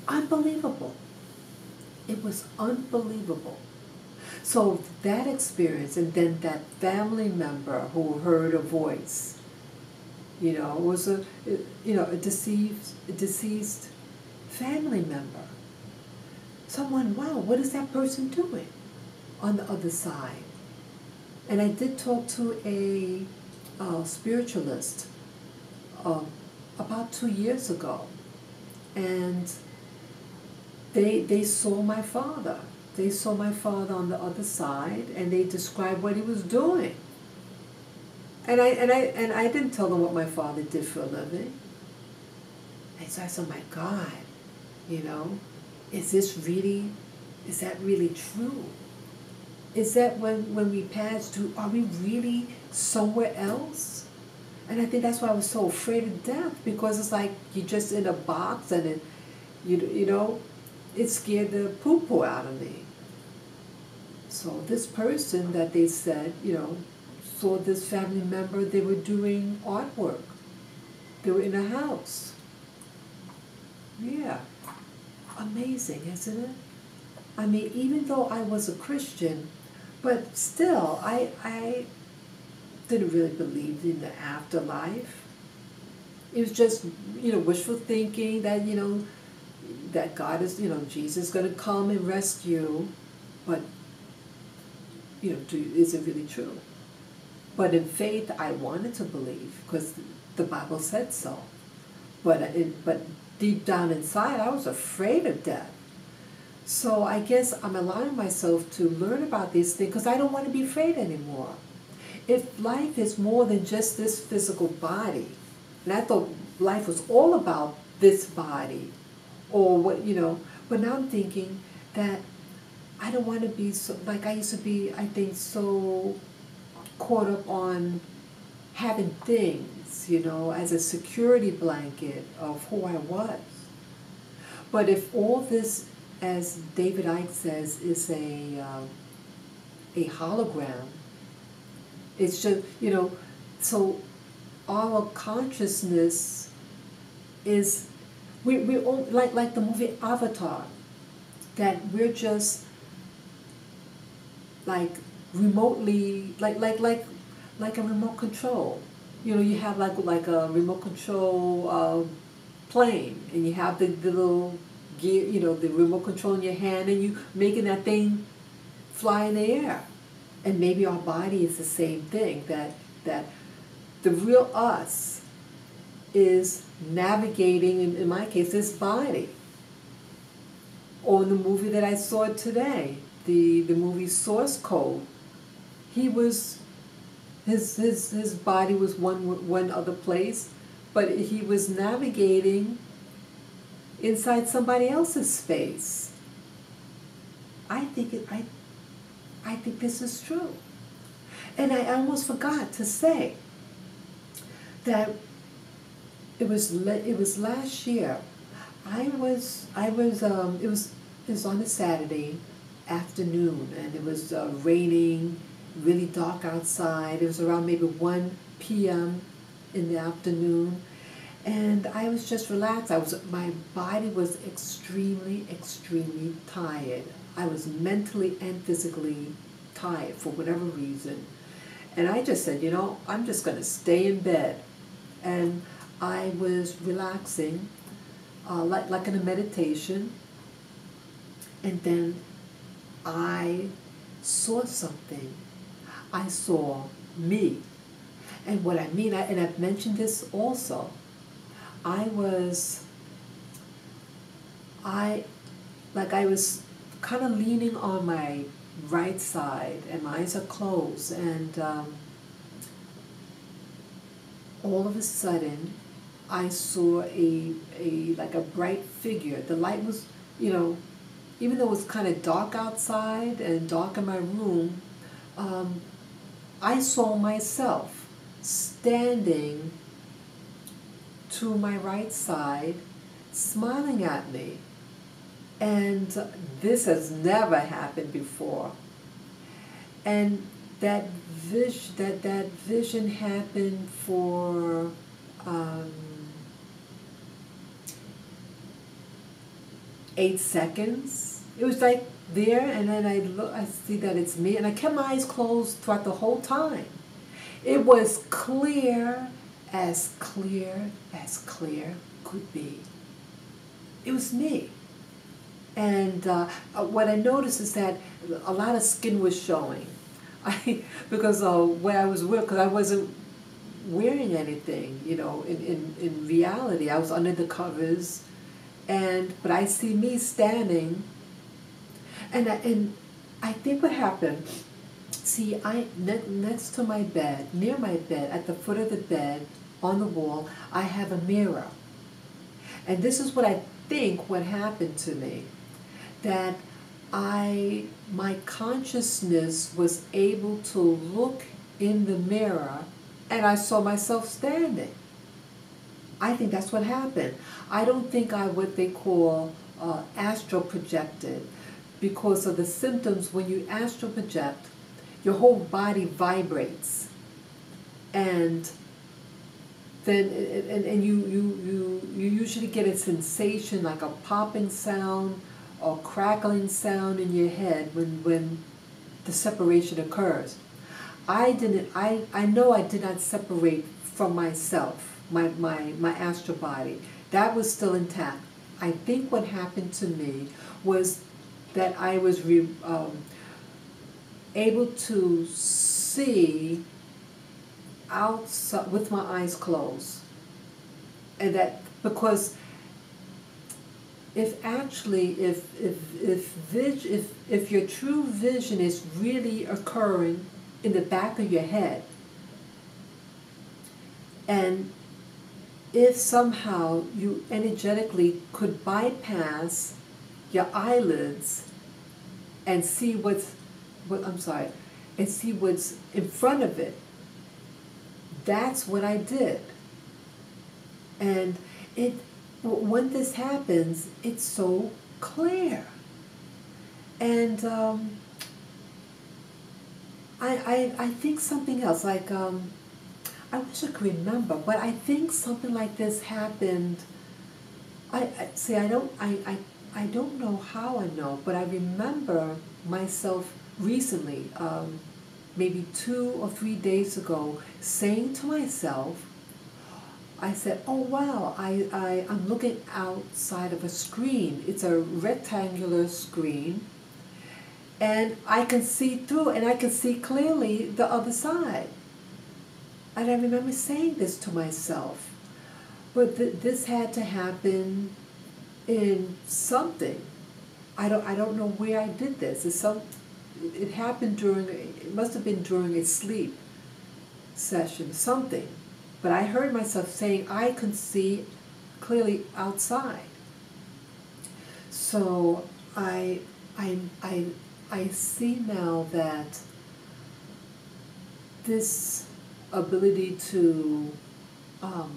Unbelievable. It was unbelievable. So that experience, and then that family member who heard a voice, was a deceased family member. Someone, wow, what is that person doing on the other side? And I did talk to a spiritualist about 2 years ago, and they saw my father. They saw my father on the other side, and they described what he was doing. And I didn't tell them what my father did for a living. And so I said, oh my God, is that really true? Is that when we pass through, are we really somewhere else? And I think that's why I was so afraid of death, because it's like you're just in a box, and it scared the poo-poo out of me. So this person that they said, saw this family member, they were doing artwork. They were in a house. Yeah. Amazing, isn't it? I mean, even though I was a Christian, but still, I didn't really believe in the afterlife. It was just, wishful thinking that, that God is, Jesus is going to come and rescue, but, is it really true? But in faith, I wanted to believe, because the Bible said so. But deep down inside, I was afraid of death. So I guess I'm allowing myself to learn about these things, because I don't want to be afraid anymore. If life is more than just this physical body, and I thought life was all about this body, or what, but now I'm thinking that I don't want to be so, like I used to be, I think, so caught up on having things, as a security blanket of who I was. But if all this, as David Icke says, is a hologram, it's just, so our consciousness is, we all, like the movie Avatar, that we're just like remotely, like a remote control. You have like a remote control plane, and you have the little gear, the remote control in your hand, and you making that thing fly in the air. And maybe our body is the same thing, that the real us is navigating, in my case, this body. Or in the movie that I saw today, the movie Source Code, he was, his body was one other place, but he was navigating inside somebody else's space. I think this is true. And I almost forgot to say that it was last year. It was on a Saturday afternoon, and it was raining, really dark outside. It was around maybe 1 p.m. in the afternoon, and I was just relaxed. My body was extremely, extremely tired. I was mentally and physically tired for whatever reason. And I just said, I'm just going to stay in bed. And I was relaxing, like in a meditation. And then I saw something. I saw me. And what I mean, and I've mentioned this also, I was kind of leaning on my right side, and my eyes are closed, and all of a sudden I saw a bright figure. The light was, even though it was kind of dark outside and dark in my room, I saw myself standing to my right side, smiling at me. And this has never happened before. And that vision happened for 8 seconds. It was like there, and then I see that it's me, and I kept my eyes closed throughout the whole time. It was clear as clear could be. It was me. And what I noticed is that a lot of skin was showing. Because when I was because I wasn't wearing anything, in reality. I was under the covers, but I see me standing, and I think what happened, see, next to my bed, near my bed, at the foot of the bed, on the wall, I have a mirror. And this is what I think what happened to me, that my consciousness was able to look in the mirror, and I saw myself standing. I think that's what happened. I don't think I what they call astral projected, because of the symptoms. When you astral project, your whole body vibrates, and then you usually get a sensation like a popping sound or crackling sound in your head when the separation occurs. I know I did not separate from myself, my astral body. That was still intact. I think what happened to me was that I was able to see outside with my eyes closed. And that, because if your true vision is really occurring in the back of your head, and if somehow you energetically could bypass your eyelids and see and see what's in front of it, that's what I did. And when this happens, it's so clear. And I think something else, like I wish I could remember, but I think something like this happened. I don't know how I know, but I remember myself recently, maybe 2 or 3 days ago, saying to myself, I said, oh wow, I'm looking outside of a screen. It's a rectangular screen, and I can see through, and I can see clearly the other side. And I remember saying this to myself, but this had to happen in something. I don't know where I did this. It happened it must have been during a sleep session, something. But I heard myself saying I could see clearly outside. So I, I, I, I see now that this ability to, what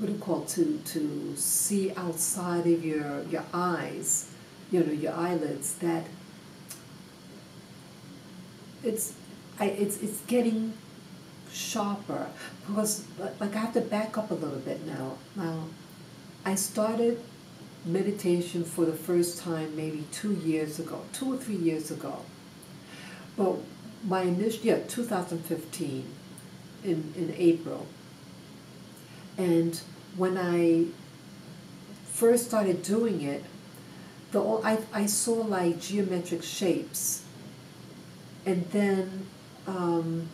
do you call it, to see outside of your eyes, your eyelids, that it's, it's getting sharper, because like I have to back up a little bit now. Now, I started meditation for the first time maybe 2 years ago, 2 or 3 years ago. But my initial, 2015 in April. And when I first started doing it, I saw like geometric shapes, and then I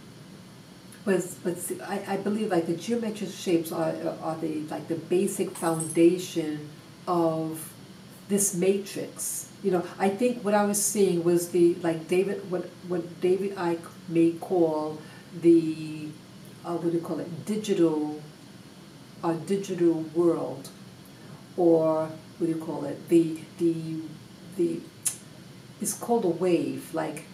believe like the geometric shapes are the like the basic foundation of this matrix. I think what I was seeing was the like what David Icke may call the what do you call it, digital world, or what do you call it, the it's called a wave, like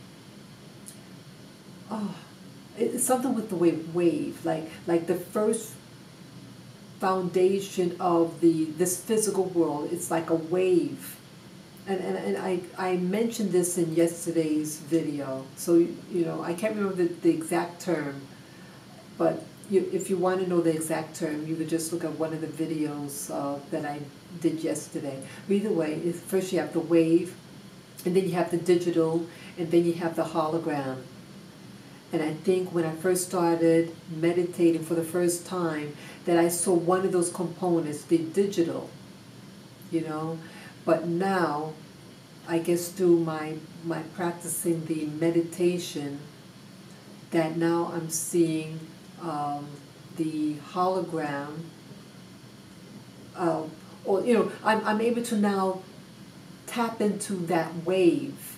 it's something with the wave, like the first foundation of this physical world. It's like a wave, and I mentioned this in yesterday's video, so I can't remember the exact term, but if you want to know the exact term, you could just look at one of the videos that I did yesterday. But either way, first you have the wave, and then you have the digital, and then you have the hologram. And I think when I first started meditating for the first time, that I saw one of those components, the digital, But now, I guess through my practicing the meditation, that now I'm seeing the hologram, or I'm able to now tap into that wave,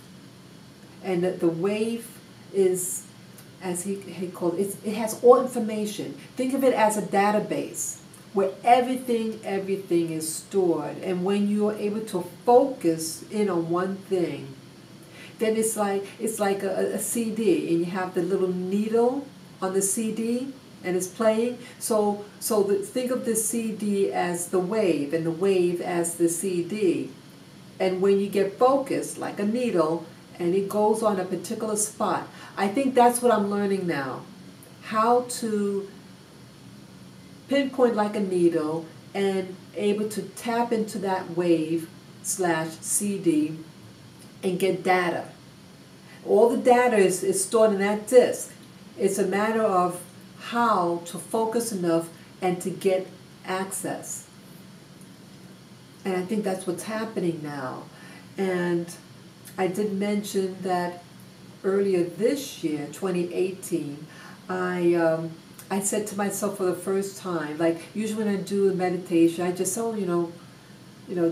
and that the wave is, as he called it, it has all information. Think of it as a database where everything is stored, and when you are able to focus in on one thing, then it's like a CD, and you have the little needle on the CD, and it's playing. So think of the CD as the wave, and the wave as the CD. And when you get focused, like a needle, and it goes on a particular spot, I think that's what I'm learning now. How to pinpoint like a needle and able to tap into that wave / CD and get data. All the data is stored in that disk. It's a matter of how to focus enough and to get access. And I think that's what's happening now. And I did mention that earlier this year, 2018, I said to myself for the first time, like usually when I do a meditation, I just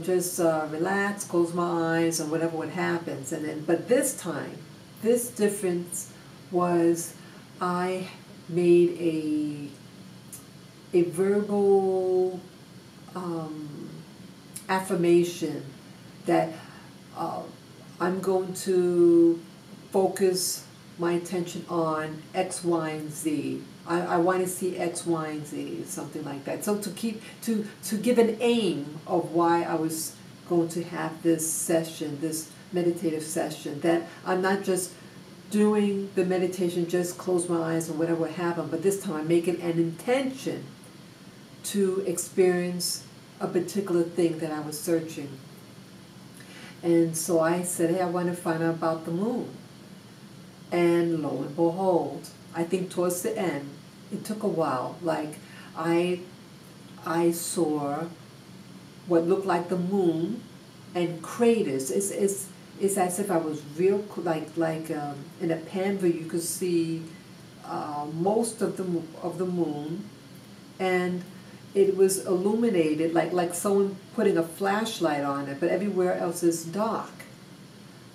just relax, close my eyes, and whatever what happens. And then, but this time, this difference was I made a verbal affirmation that I'm going to focus my attention on X, Y, and Z. I want to see X, Y, and Z, something like that. So to give an aim of why I was going to have this session, this meditative session, that I'm not just doing the meditation, just close my eyes and whatever would happen, but this time I make it an intention to experience a particular thing that I was searching. And so I said, hey, I want to find out about the moon. And lo and behold, I think towards the end, it took a while, like I saw what looked like the moon and craters. It's as if I was real, like in a pan where you could see most of the moon, and it was illuminated like someone putting a flashlight on it, but everywhere else is dark.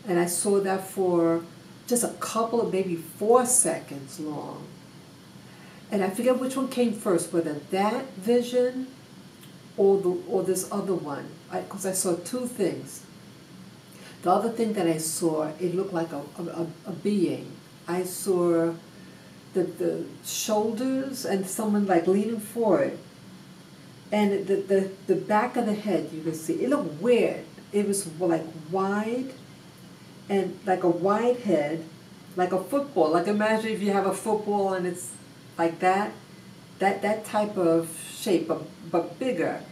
And I saw that for just a couple of maybe 4 seconds long. And I forget which one came first, whether that vision or this other one, because I saw two things. The other thing that I saw, it looked like a being. I saw the shoulders and someone like leaning forward. And the back of the head, you could see, it looked weird. It was like wide, and like a wide head, like a football. Like imagine if you have a football and it's like that type of shape, but bigger,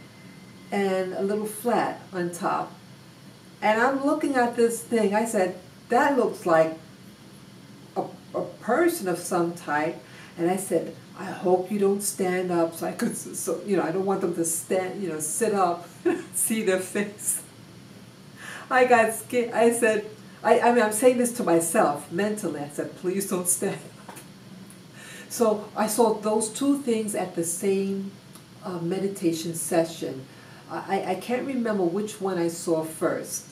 and a little flat on top. And I'm looking at this thing, I said, that looks like a person of some type. And I said, I hope you don't stand up, so I could, so I don't want them to stand, sit up, see their face. I got scared. I said, I mean, I'm saying this to myself mentally. I said, please don't stand up. So I saw those two things at the same meditation session. I can't remember which one I saw first.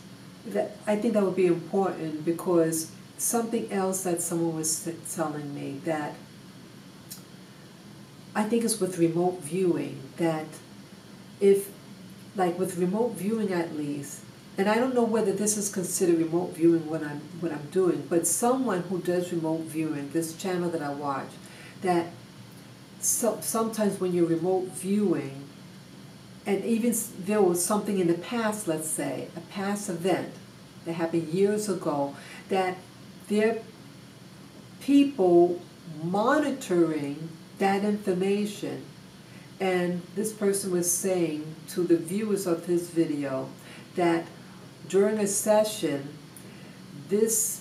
I think that would be important, because something else that someone was telling me, that I think is with remote viewing, that if, like with remote viewing at least, and I don't know whether this is considered remote viewing what I'm doing, but someone who does remote viewing, this channel that I watch, that sometimes when you're remote viewing, and even there was something in the past, let's say, a past event that happened years ago, that there are people monitoring that information. And this person was saying to the viewers of his video that during a session, this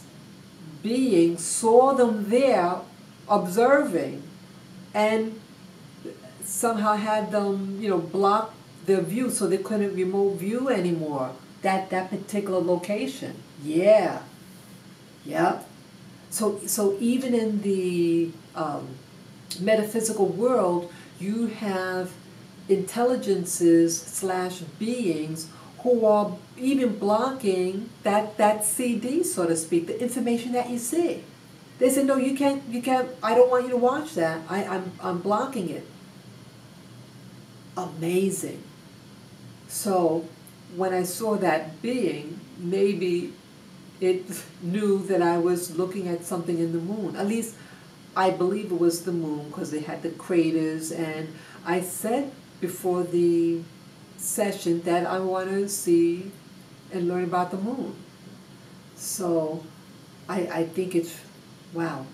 being saw them there observing, and somehow had them, block their view, so they couldn't remote view anymore that particular location. Yeah. So even in the metaphysical world, you have intelligences / beings who are even blocking that CD, so to speak, the information that you see. They say, no, you can't, I don't want you to watch that. I'm blocking it. Amazing. So when I saw that being, maybe it knew that I was looking at something in the moon. At least I believe it was the moon, because they had the craters, and I said before the session that I want to see and learn about the moon. So I think it's, wow.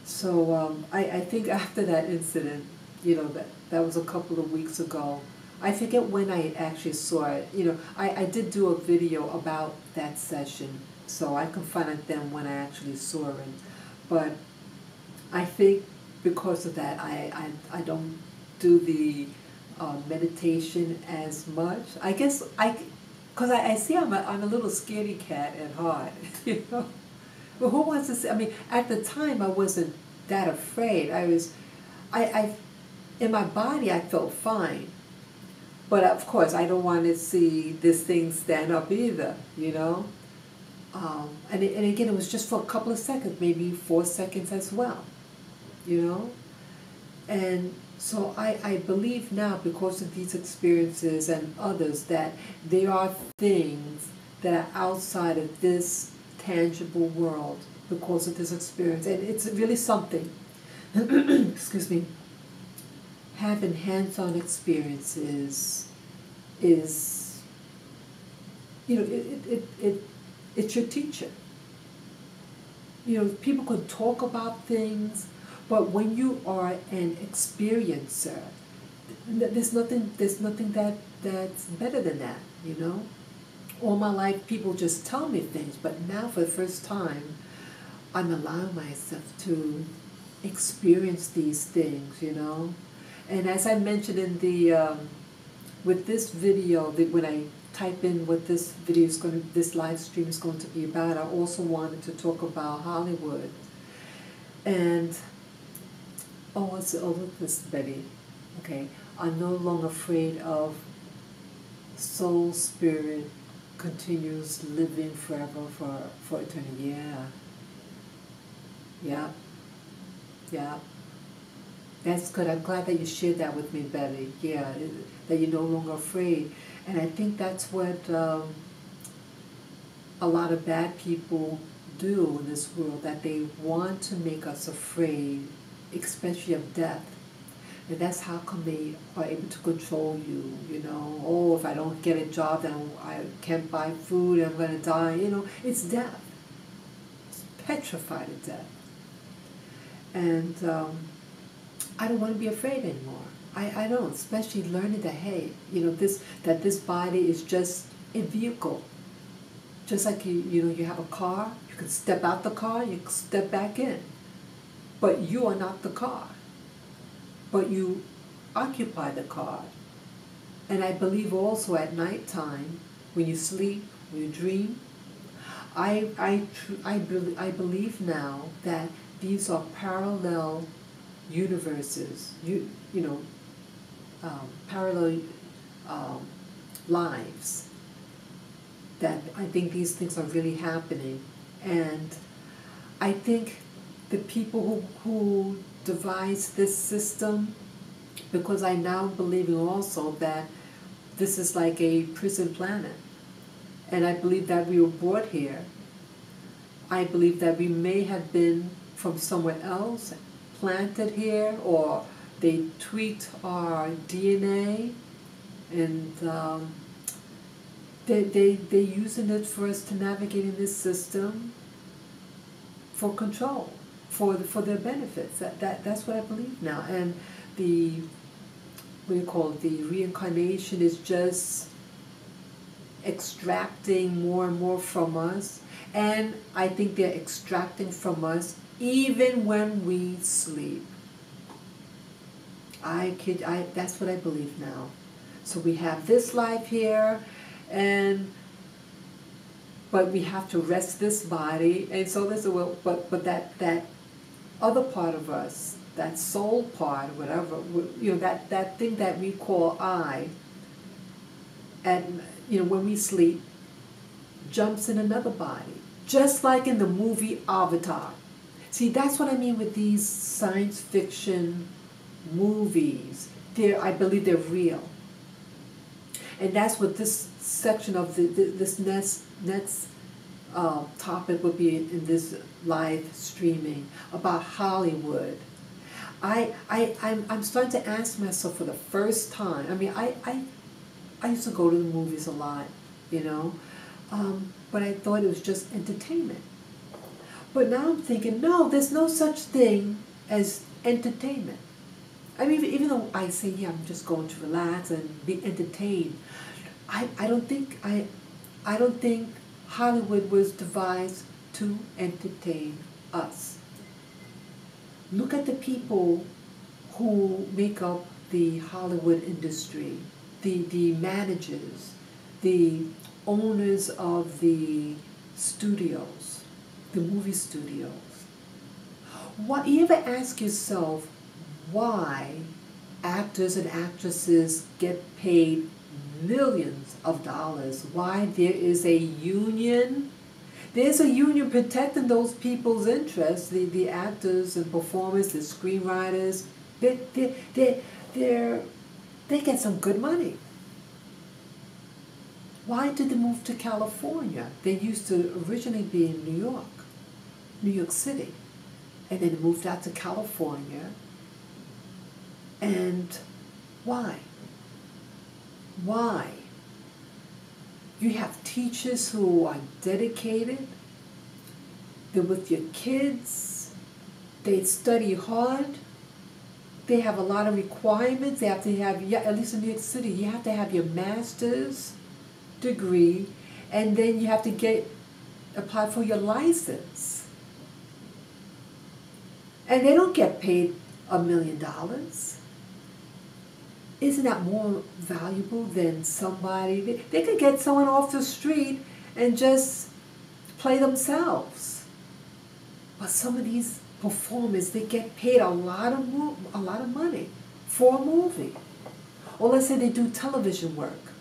So I think after that incident, that was a couple of weeks ago. I forget when I actually saw it. I did do a video about that session, so I can find out then when I actually saw it. But I think because of that, I don't do the meditation as much. I guess because I see I'm a little scaredy cat at heart, But who wants to see? I mean, at the time I wasn't that afraid. In my body I felt fine. But of course I don't want to see this thing stand up either, And again, it was just for a couple of seconds, maybe 4 seconds as well, And so I believe now, because of these experiences and others, that there are things that are outside of this tangible world because of this experience. And it's really something, excuse me, having hands-on experiences is, it's your teacher. People can talk about things, but when you are an experiencer, there's nothing that's better than that, All my life, people just tell me things, but now for the first time, I'm allowing myself to experience these things, And as I mentioned in the, with this video, when I type in what this video is this live stream is going to be about, I also wanted to talk about Hollywood. And, look this, Betty. Okay, I'm no longer afraid of soul, spirit, continues living forever for eternity. Yeah. Yeah. Yeah. That's good. I'm glad that you shared that with me, Betty. Yeah, that you're no longer afraid. And I think that's what a lot of bad people do in this world, that they want to make us afraid, especially of death. And that's how come they are able to control you, you know. Oh, if I don't get a job, then I can't buy food, I'm going to die. You know, it's death. It's petrified of death. And I don't want to be afraid anymore. I don't, especially learning that, hey, you know, this body is just a vehicle. Just like you have a car, you can step out the car, you can step back in. But you are not the car. But you occupy the car. And I believe also at nighttime, when you sleep, when you dream, I believe now that these are parallel universes, parallel lives. That I think these things are really happening, and I think the people who devised this system, because I now believe also that this is like a prison planet, and I believe that we were brought here. I believe that we may have been from somewhere else, planted here, or they tweaked our DNA, and they're using it for us to navigate in this system for control, for their benefits. That's what I believe now. And the, what do you call it, the reincarnation is just extracting more and more from us. And I think they're extracting from us even when we sleep. That's what I believe now. So we have this life here, but we have to rest this body, and so there's but that other part of us, that soul part, whatever, that thing that we call I, and when we sleep, jumps in another body, just like in the movie Avatar. See, that's what I mean with these science fiction movies. I believe they're real. And that's what this section of this next topic would be in this live streaming about Hollywood. I'm starting to ask myself for the first time. I mean, I used to go to the movies a lot, but I thought it was just entertainment. But now I'm thinking, no, there's no such thing as entertainment. I mean, even though I say, yeah, I'm just going to relax and be entertained, I don't think Hollywood was devised to entertain us. Look at the people who make up the Hollywood industry, the managers, the owners of the studios, the movie studios. You ever ask yourself why actors and actresses get paid millions of dollars? Why there is a union? There's a union protecting those people's interests, the actors and performers, the screenwriters. They get some good money. Why did they move to California? They used to originally be in New York City, and then they moved out to California. And why? Why? You have teachers who are dedicated. They're with your kids. They study hard. They have a lot of requirements. They have to have, at least in New York City, you have to have your master's degree, and then you have to apply for your license. And they don't get paid $1 million. Isn't that more valuable than somebody? They could get someone off the street and just play themselves. But some of these performers, they get paid a lot of money for a movie. Or let's say they do television work.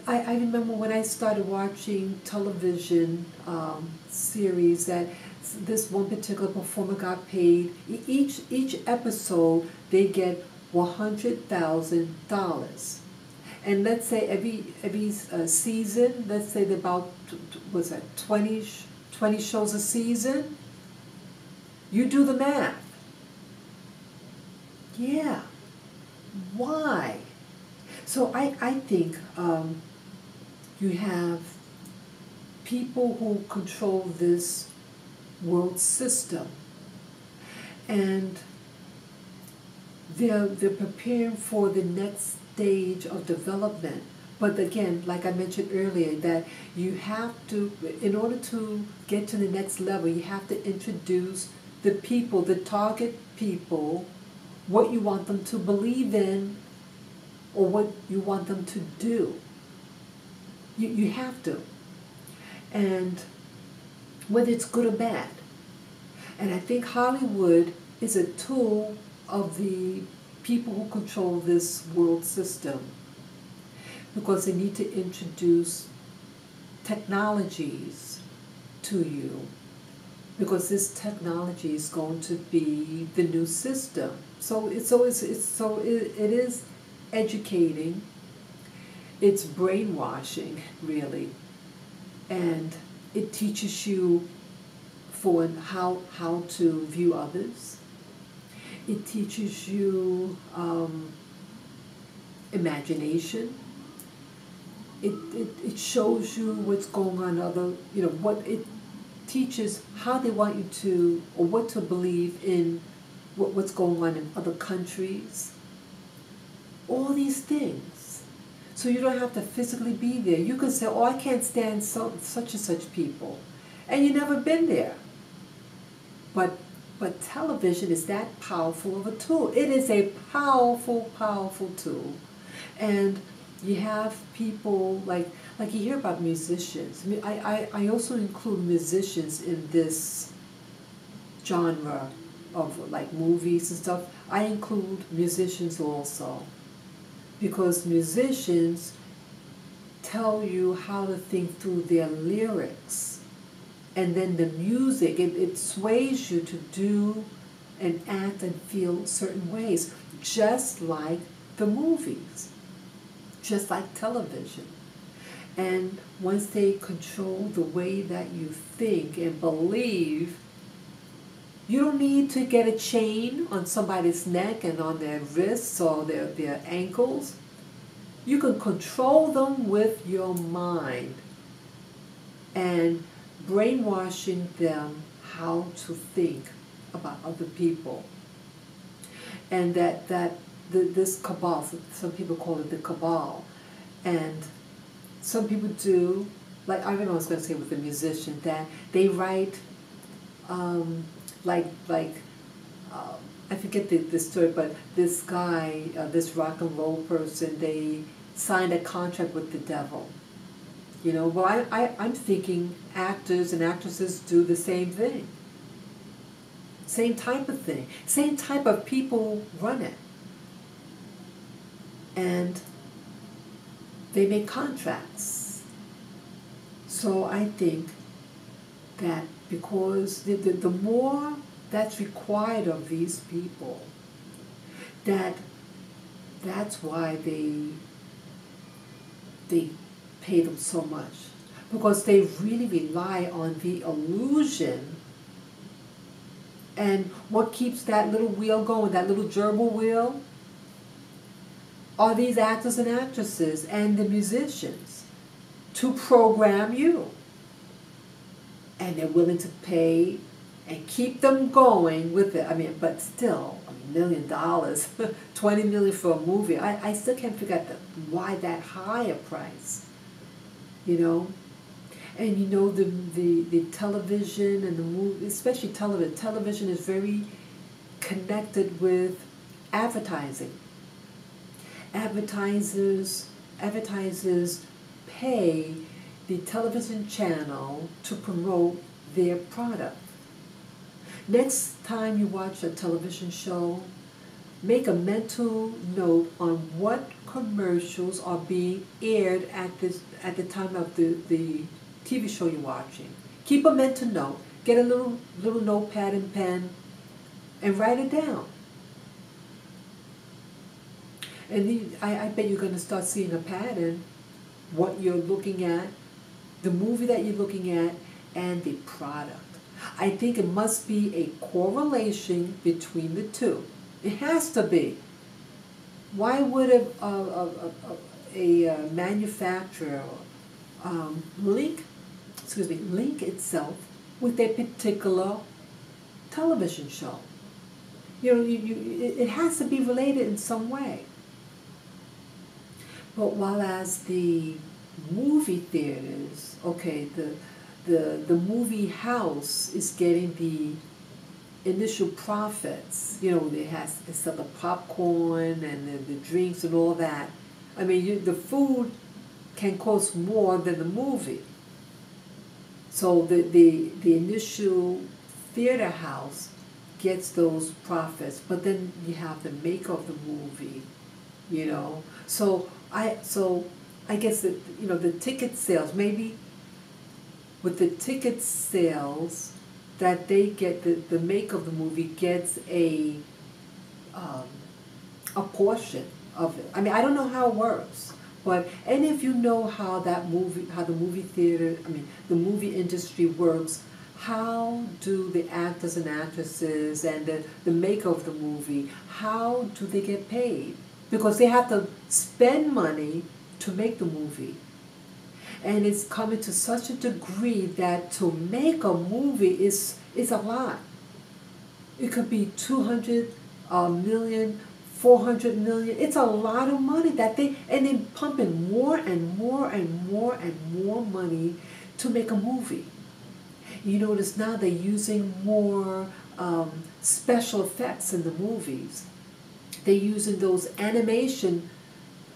I remember when I started watching television series that this one particular performer got paid. Each episode they get $100,000, and let's say every season, let's say they're about what's that 20 shows a season. You do the math. Yeah. Why? So I think you have people who control this world system, and they're preparing for the next stage of development. But again, like I mentioned earlier, that you have to, in order to get to the next level, you have to introduce the people, the target people, what you want them to believe in or what you want them to do. You have to. And whether it's good or bad. And I think Hollywood is a tool of the people who control this world system, because they need to introduce technologies to you, because this technology is going to be the new system. So it is educating, it's brainwashing, really, and it teaches you for how to view others. It teaches you imagination. It shows you what's going on what it teaches, how they want you to, or what to believe in, what's going on in other countries. All these things. So you don't have to physically be there. You can say, oh, I can't stand such and such people. And you've never been there. But television is that powerful of a tool. It is a powerful, powerful tool. And you have people like you hear about musicians. I mean, I also include musicians in this genre of like movies and stuff. I include musicians also, because musicians tell you how to think through their lyrics. And then the music, it sways you to do and act and feel certain ways, just like the movies, just like television. And once they control the way that you think and believe, you don't need to get a chain on somebody's neck and on their wrists or their ankles. You can control them with your mind and brainwashing them how to think about other people. And this cabal, some people call it the cabal, and some people do, like I remember I was going to say with the musician, that they write, I forget the story, but this guy, this rock and roll person, they signed a contract with the devil. Well, I'm thinking actors and actresses do the same thing. Same type of thing. Same type of people run it. And they make contracts. So I think that because the more that's required of these people, that's why they pay them so much, because they really rely on the illusion. And what keeps that little wheel going, that little gerbil wheel, are these actors and actresses and the musicians to program you. And they're willing to pay and keep them going with it. I mean, but still, $1 million, $20 million for a movie. I still can't figure out why that high a price. And the television and the movie, especially television. Television is very connected with advertising. Advertisers pay the television channel to promote their product. Next time you watch a television show, make a mental note on what commercials are being aired at the time of the TV show you're watching. Keep a mental note. Get a little notepad and pen and write it down. And I bet you're going to start seeing a pattern, what you're looking at, the movie that you're looking at, and the product. I think it must be a correlation between the two. It has to be. Why would a manufacturer link itself with a particular television show? It has to be related in some way. But while as the movie theaters, okay, the movie house is getting the initial profits. They sell the popcorn and the drinks and all that. I mean, the food can cost more than the movie. So the initial theater house gets those profits, but then you have the make of the movie. So I guess that the ticket sales, maybe with the ticket sales that they get, the make of the movie gets a portion of it. I mean, I don't know how it works, but and if you know how the movie theater, the movie industry works, how do the actors and actresses and the make of the movie, how do they get paid? Because they have to spend money to make the movie. And it's coming to such a degree that to make a movie is a lot. It could be 200 million, 400 million. It's a lot of money and then pumping more and more and more and more money to make a movie. You notice now they're using more special effects in the movies. They're using those animation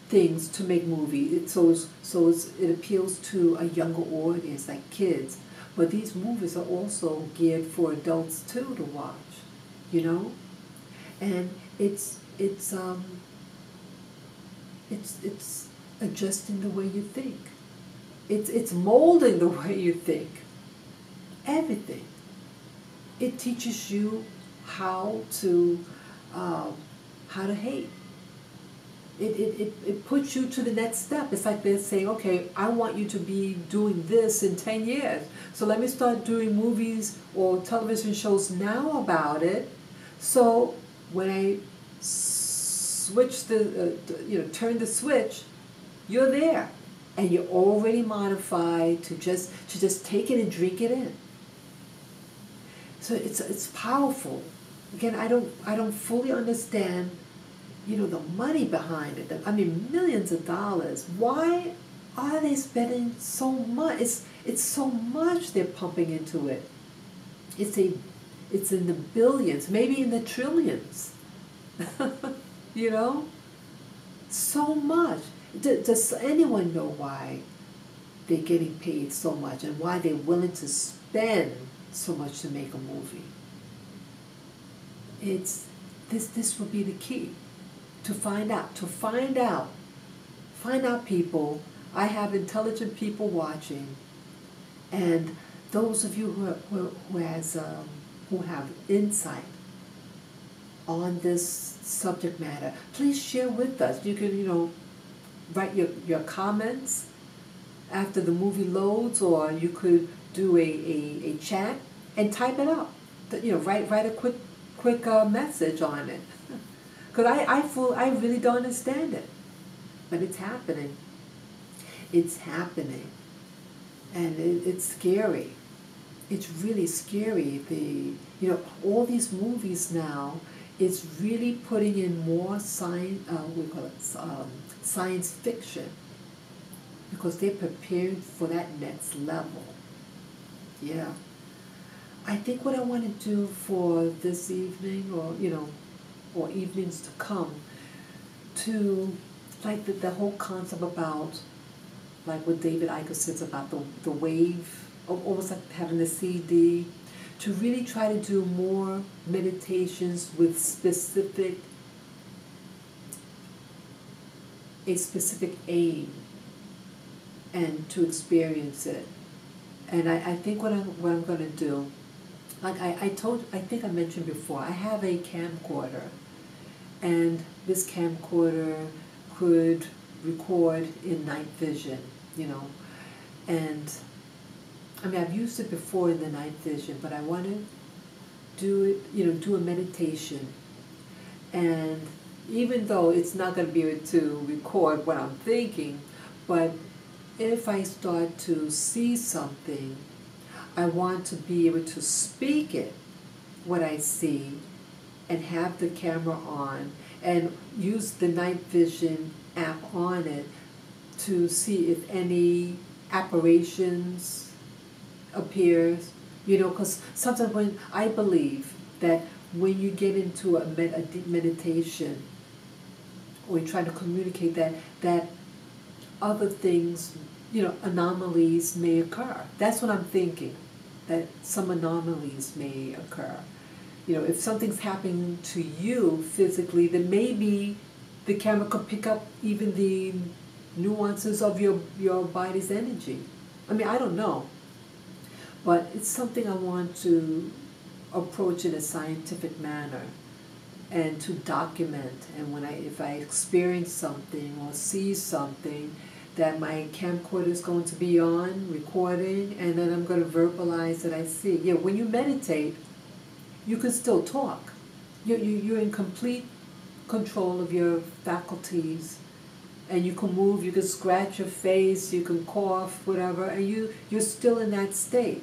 things to make movies. It appeals to a younger audience, like kids. But these movies are also geared for adults too to watch, and it's adjusting the way you think. It's molding the way you think. Everything. It teaches you how to hate. It puts you to the next step. It's like they're saying, okay, I want you to be doing this in 10 years. So let me start doing movies or television shows now about it. So when I switch turn the switch, you're there. And you're already modified to just take it and drink it in. So it's powerful. Again, I don't fully understand the money behind it. I mean, millions of dollars. Why are they spending so much? It's so much they're pumping into it. It's in the billions, maybe in the trillions. So much. Does anyone know why they're getting paid so much and why they're willing to spend so much to make a movie? This will be the key. To find out, people. I have intelligent people watching, and those of you who have insight on this subject matter, please share with us. You can write your comments after the movie loads, or you could do a chat and type it up. Write a quick message on it. Because I really don't understand it. But it's happening. It's happening. And it's scary. It's really scary. All these movies now, it's really putting in more science fiction. Because they're preparing for that next level. Yeah. I think what I want to do for this evening, or evenings to come, to like the whole concept about, like what David Icke says about the wave, almost like having the CD, to really try to do more meditations with a specific aim, and to experience it. And I think what I'm going to do, like I think I mentioned before, I have a camcorder, and this camcorder could record in night vision, you know, and I mean I've used it before in the night vision, but I want to do it, do a meditation, and even though it's not going to be able to record what I'm thinking, but if I start to see something, I want to be able to speak it, what I see, and have the camera on, and use the night vision app on it to see if any apparitions appears, because sometimes when I believe that when you get into a deep meditation, or you're trying to communicate that other things, anomalies may occur. That's what I'm thinking, that some anomalies may occur. If something's happening to you physically, then maybe the camera could pick up even the nuances of your body's energy. I mean, I don't know. But it's something I want to approach in a scientific manner and to document. And if I experience something or see something, that my camcorder is going to be on, recording, and then I'm going to verbalize that I see. Yeah, when you meditate, you can still talk. You're in complete control of your faculties, and you can move, you can scratch your face, you can cough, whatever, and you're still in that state,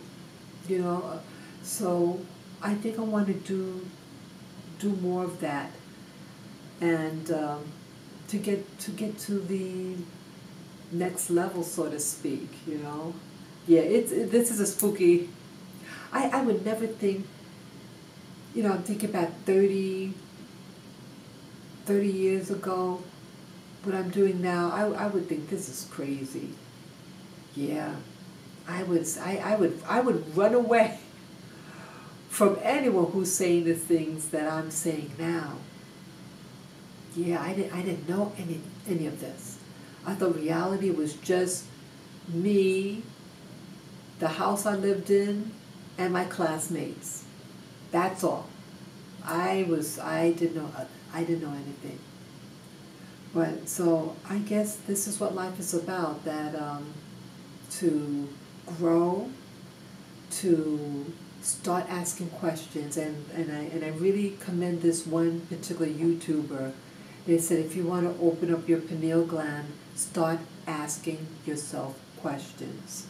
So I think I want to do more of that, and to get to the next level, so to speak, Yeah, this is a spooky. I would never think. I'm thinking about 30 years ago, what I'm doing now, I would think this is crazy. Yeah, I would run away from anyone who's saying the things that I'm saying now. Yeah, I didn't know any of this. I thought reality was just me, the house I lived in, and my classmates. That's all. I didn't know anything. But so I guess this is what life is about, that to grow, to start asking questions, and I really commend this one particular YouTuber. They said if you want to open up your pineal gland, start asking yourself questions.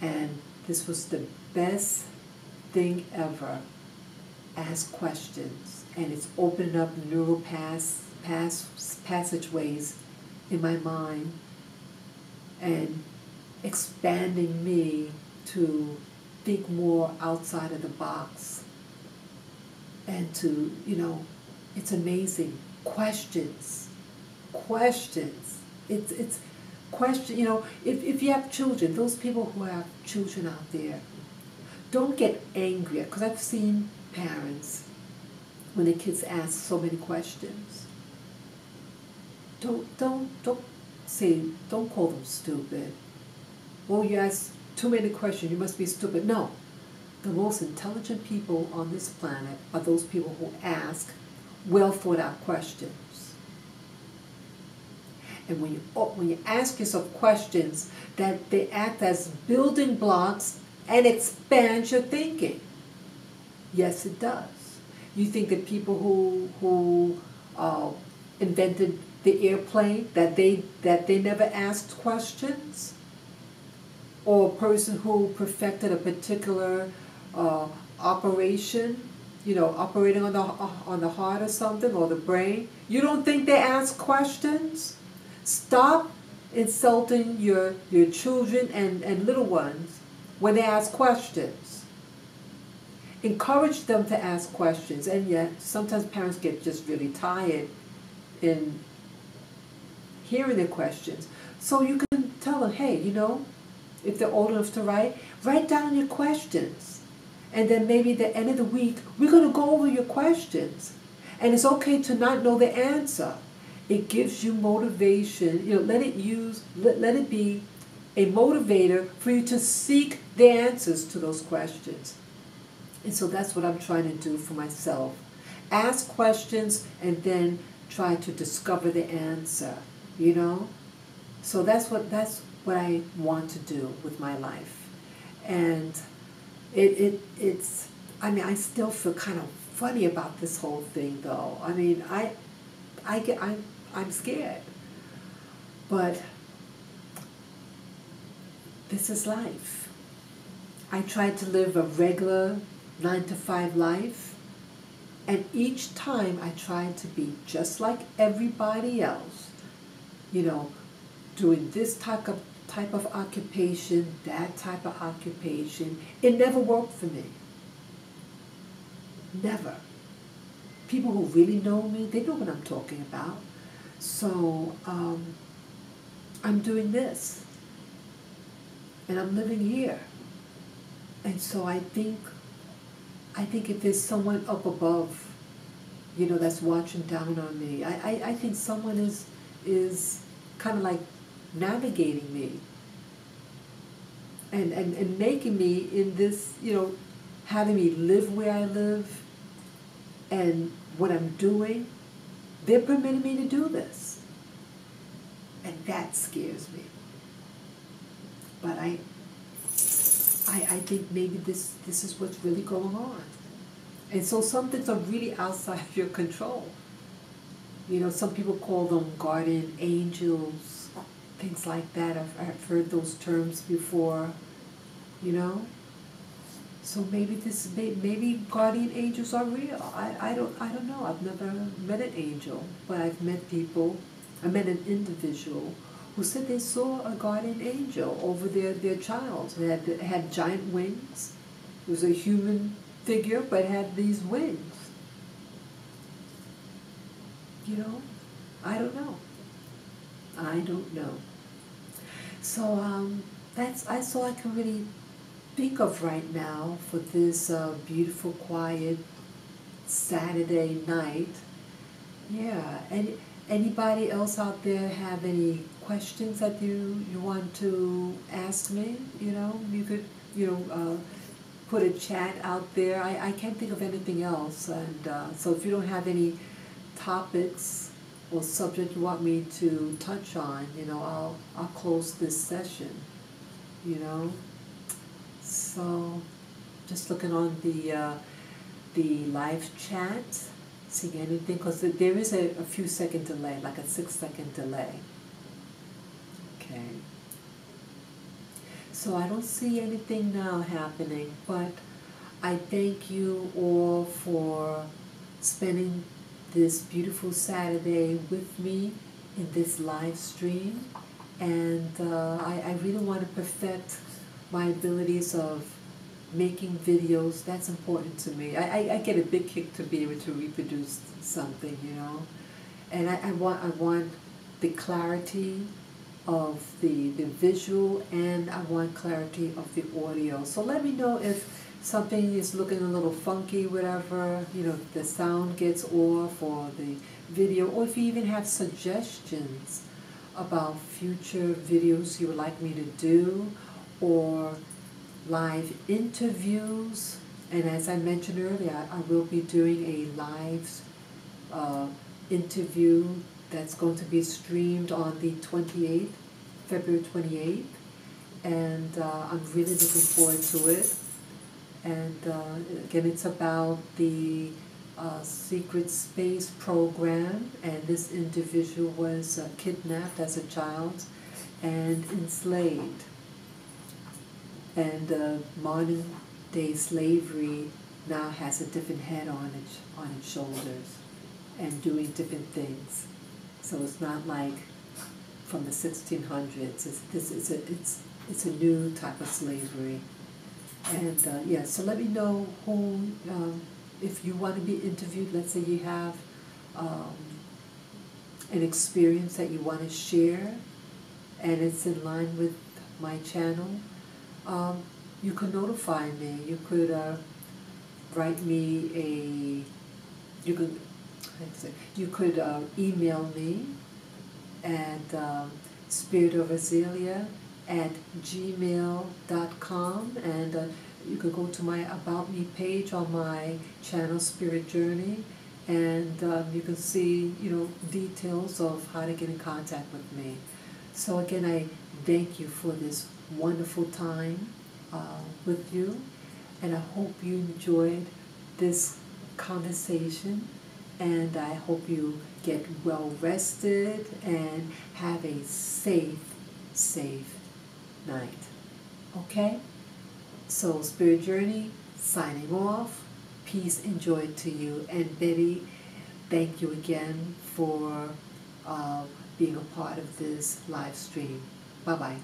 And this was the best thing ever. Ask questions, and it's opening up neural passageways in my mind, and expanding me to think more outside of the box, and to, it's amazing. Questions. It's question. If you have children, those people who have children out there, don't get angry, because I've seen parents, when the kids ask so many questions, don't call them stupid. Oh, you ask too many questions, you must be stupid. No, the most intelligent people on this planet are those people who ask well thought out questions. And when you ask yourself questions, that they act as building blocks and expand your thinking. Yes, it does. You think that people who invented the airplane, that they never asked questions, or a person who perfected a particular operation, operating on the heart or something, or the brain, you don't think they ask questions? Stop insulting your children and little ones when they ask questions. Encourage them to ask questions, and yet sometimes parents get just really tired in hearing their questions. So you can tell them, hey, if they're old enough to write down your questions. And then maybe at the end of the week, we're going to go over your questions. And it's okay to not know the answer. It gives you motivation. Let it be a motivator for you to seek the answers to those questions. And so that's what I'm trying to do for myself. Ask questions and then try to discover the answer, So that's what I want to do with my life. And it's I still feel kind of funny about this whole thing though. I'm scared. But this is life. I tried to live a regular 9-to-5 life, and each time I tried to be just like everybody else, doing this type of occupation, that type of occupation. It never worked for me. Never. People who really know me, they know what I'm talking about. So I'm doing this, and I'm living here. And so I think if there's someone up above, that's watching down on me, I think someone is kind of like navigating me and making me in this, having me live where I live and what I'm doing. They're permitting me to do this. And that scares me. But I think maybe this is what's really going on. And so some things are really outside of your control. Some people call them guardian angels, things like that. I've heard those terms before, So maybe guardian angels are real. I don't know. I've never met an angel, but I've met people. I met an individual who said they saw a guardian angel over their child. It had giant wings. It was a human figure, but had these wings. I don't know. I don't know. So that's all I can really think of right now for this beautiful, quiet Saturday night. Yeah. And anybody else out there have any questions that you want to ask me? You could put a chat out there. I can't think of anything else. And so if you don't have any topics or subject you want me to touch on, I'll close this session. So just looking on the live chat, seeing anything, because there is a few second delay, like a 6-second delay. Okay. So I don't see anything now happening, but I thank you all for spending this beautiful Saturday with me in this live stream. And I really want to perfect my abilities of making videos. That's important to me. I get a big kick to be able to reproduce something, And I want the clarity of the visual, and I want clarity of the audio. So let me know if something is looking a little funky, whatever, if the sound gets off or the video, or if you even have suggestions about future videos you would like me to do, or live interviews. And as I mentioned earlier, I will be doing a live interview that's going to be streamed on the 28th, February 28th, and I'm really looking forward to it. And again, it's about the Secret Space program, and this individual was kidnapped as a child and enslaved. And modern day slavery now has a different head on its shoulders and doing different things. So it's not like from the 1600s. It's a new type of slavery. And yeah, so let me know who, if you want to be interviewed. Let's say you have an experience that you want to share, and it's in line with my channel. You can notify me. You could write me you could, you could email me at spiritofazalea@gmail.com, and you could go to my About Me page on my channel Spirit Journey, and you can see, details of how to get in contact with me. So again, I thank you for this wonderful time with you, and I hope you enjoyed this conversation, and I hope you get well rested and have a safe night. Okay? So Spirit Journey signing off. Peace and joy to you. And Betty, thank you again for being a part of this live stream. Bye-bye.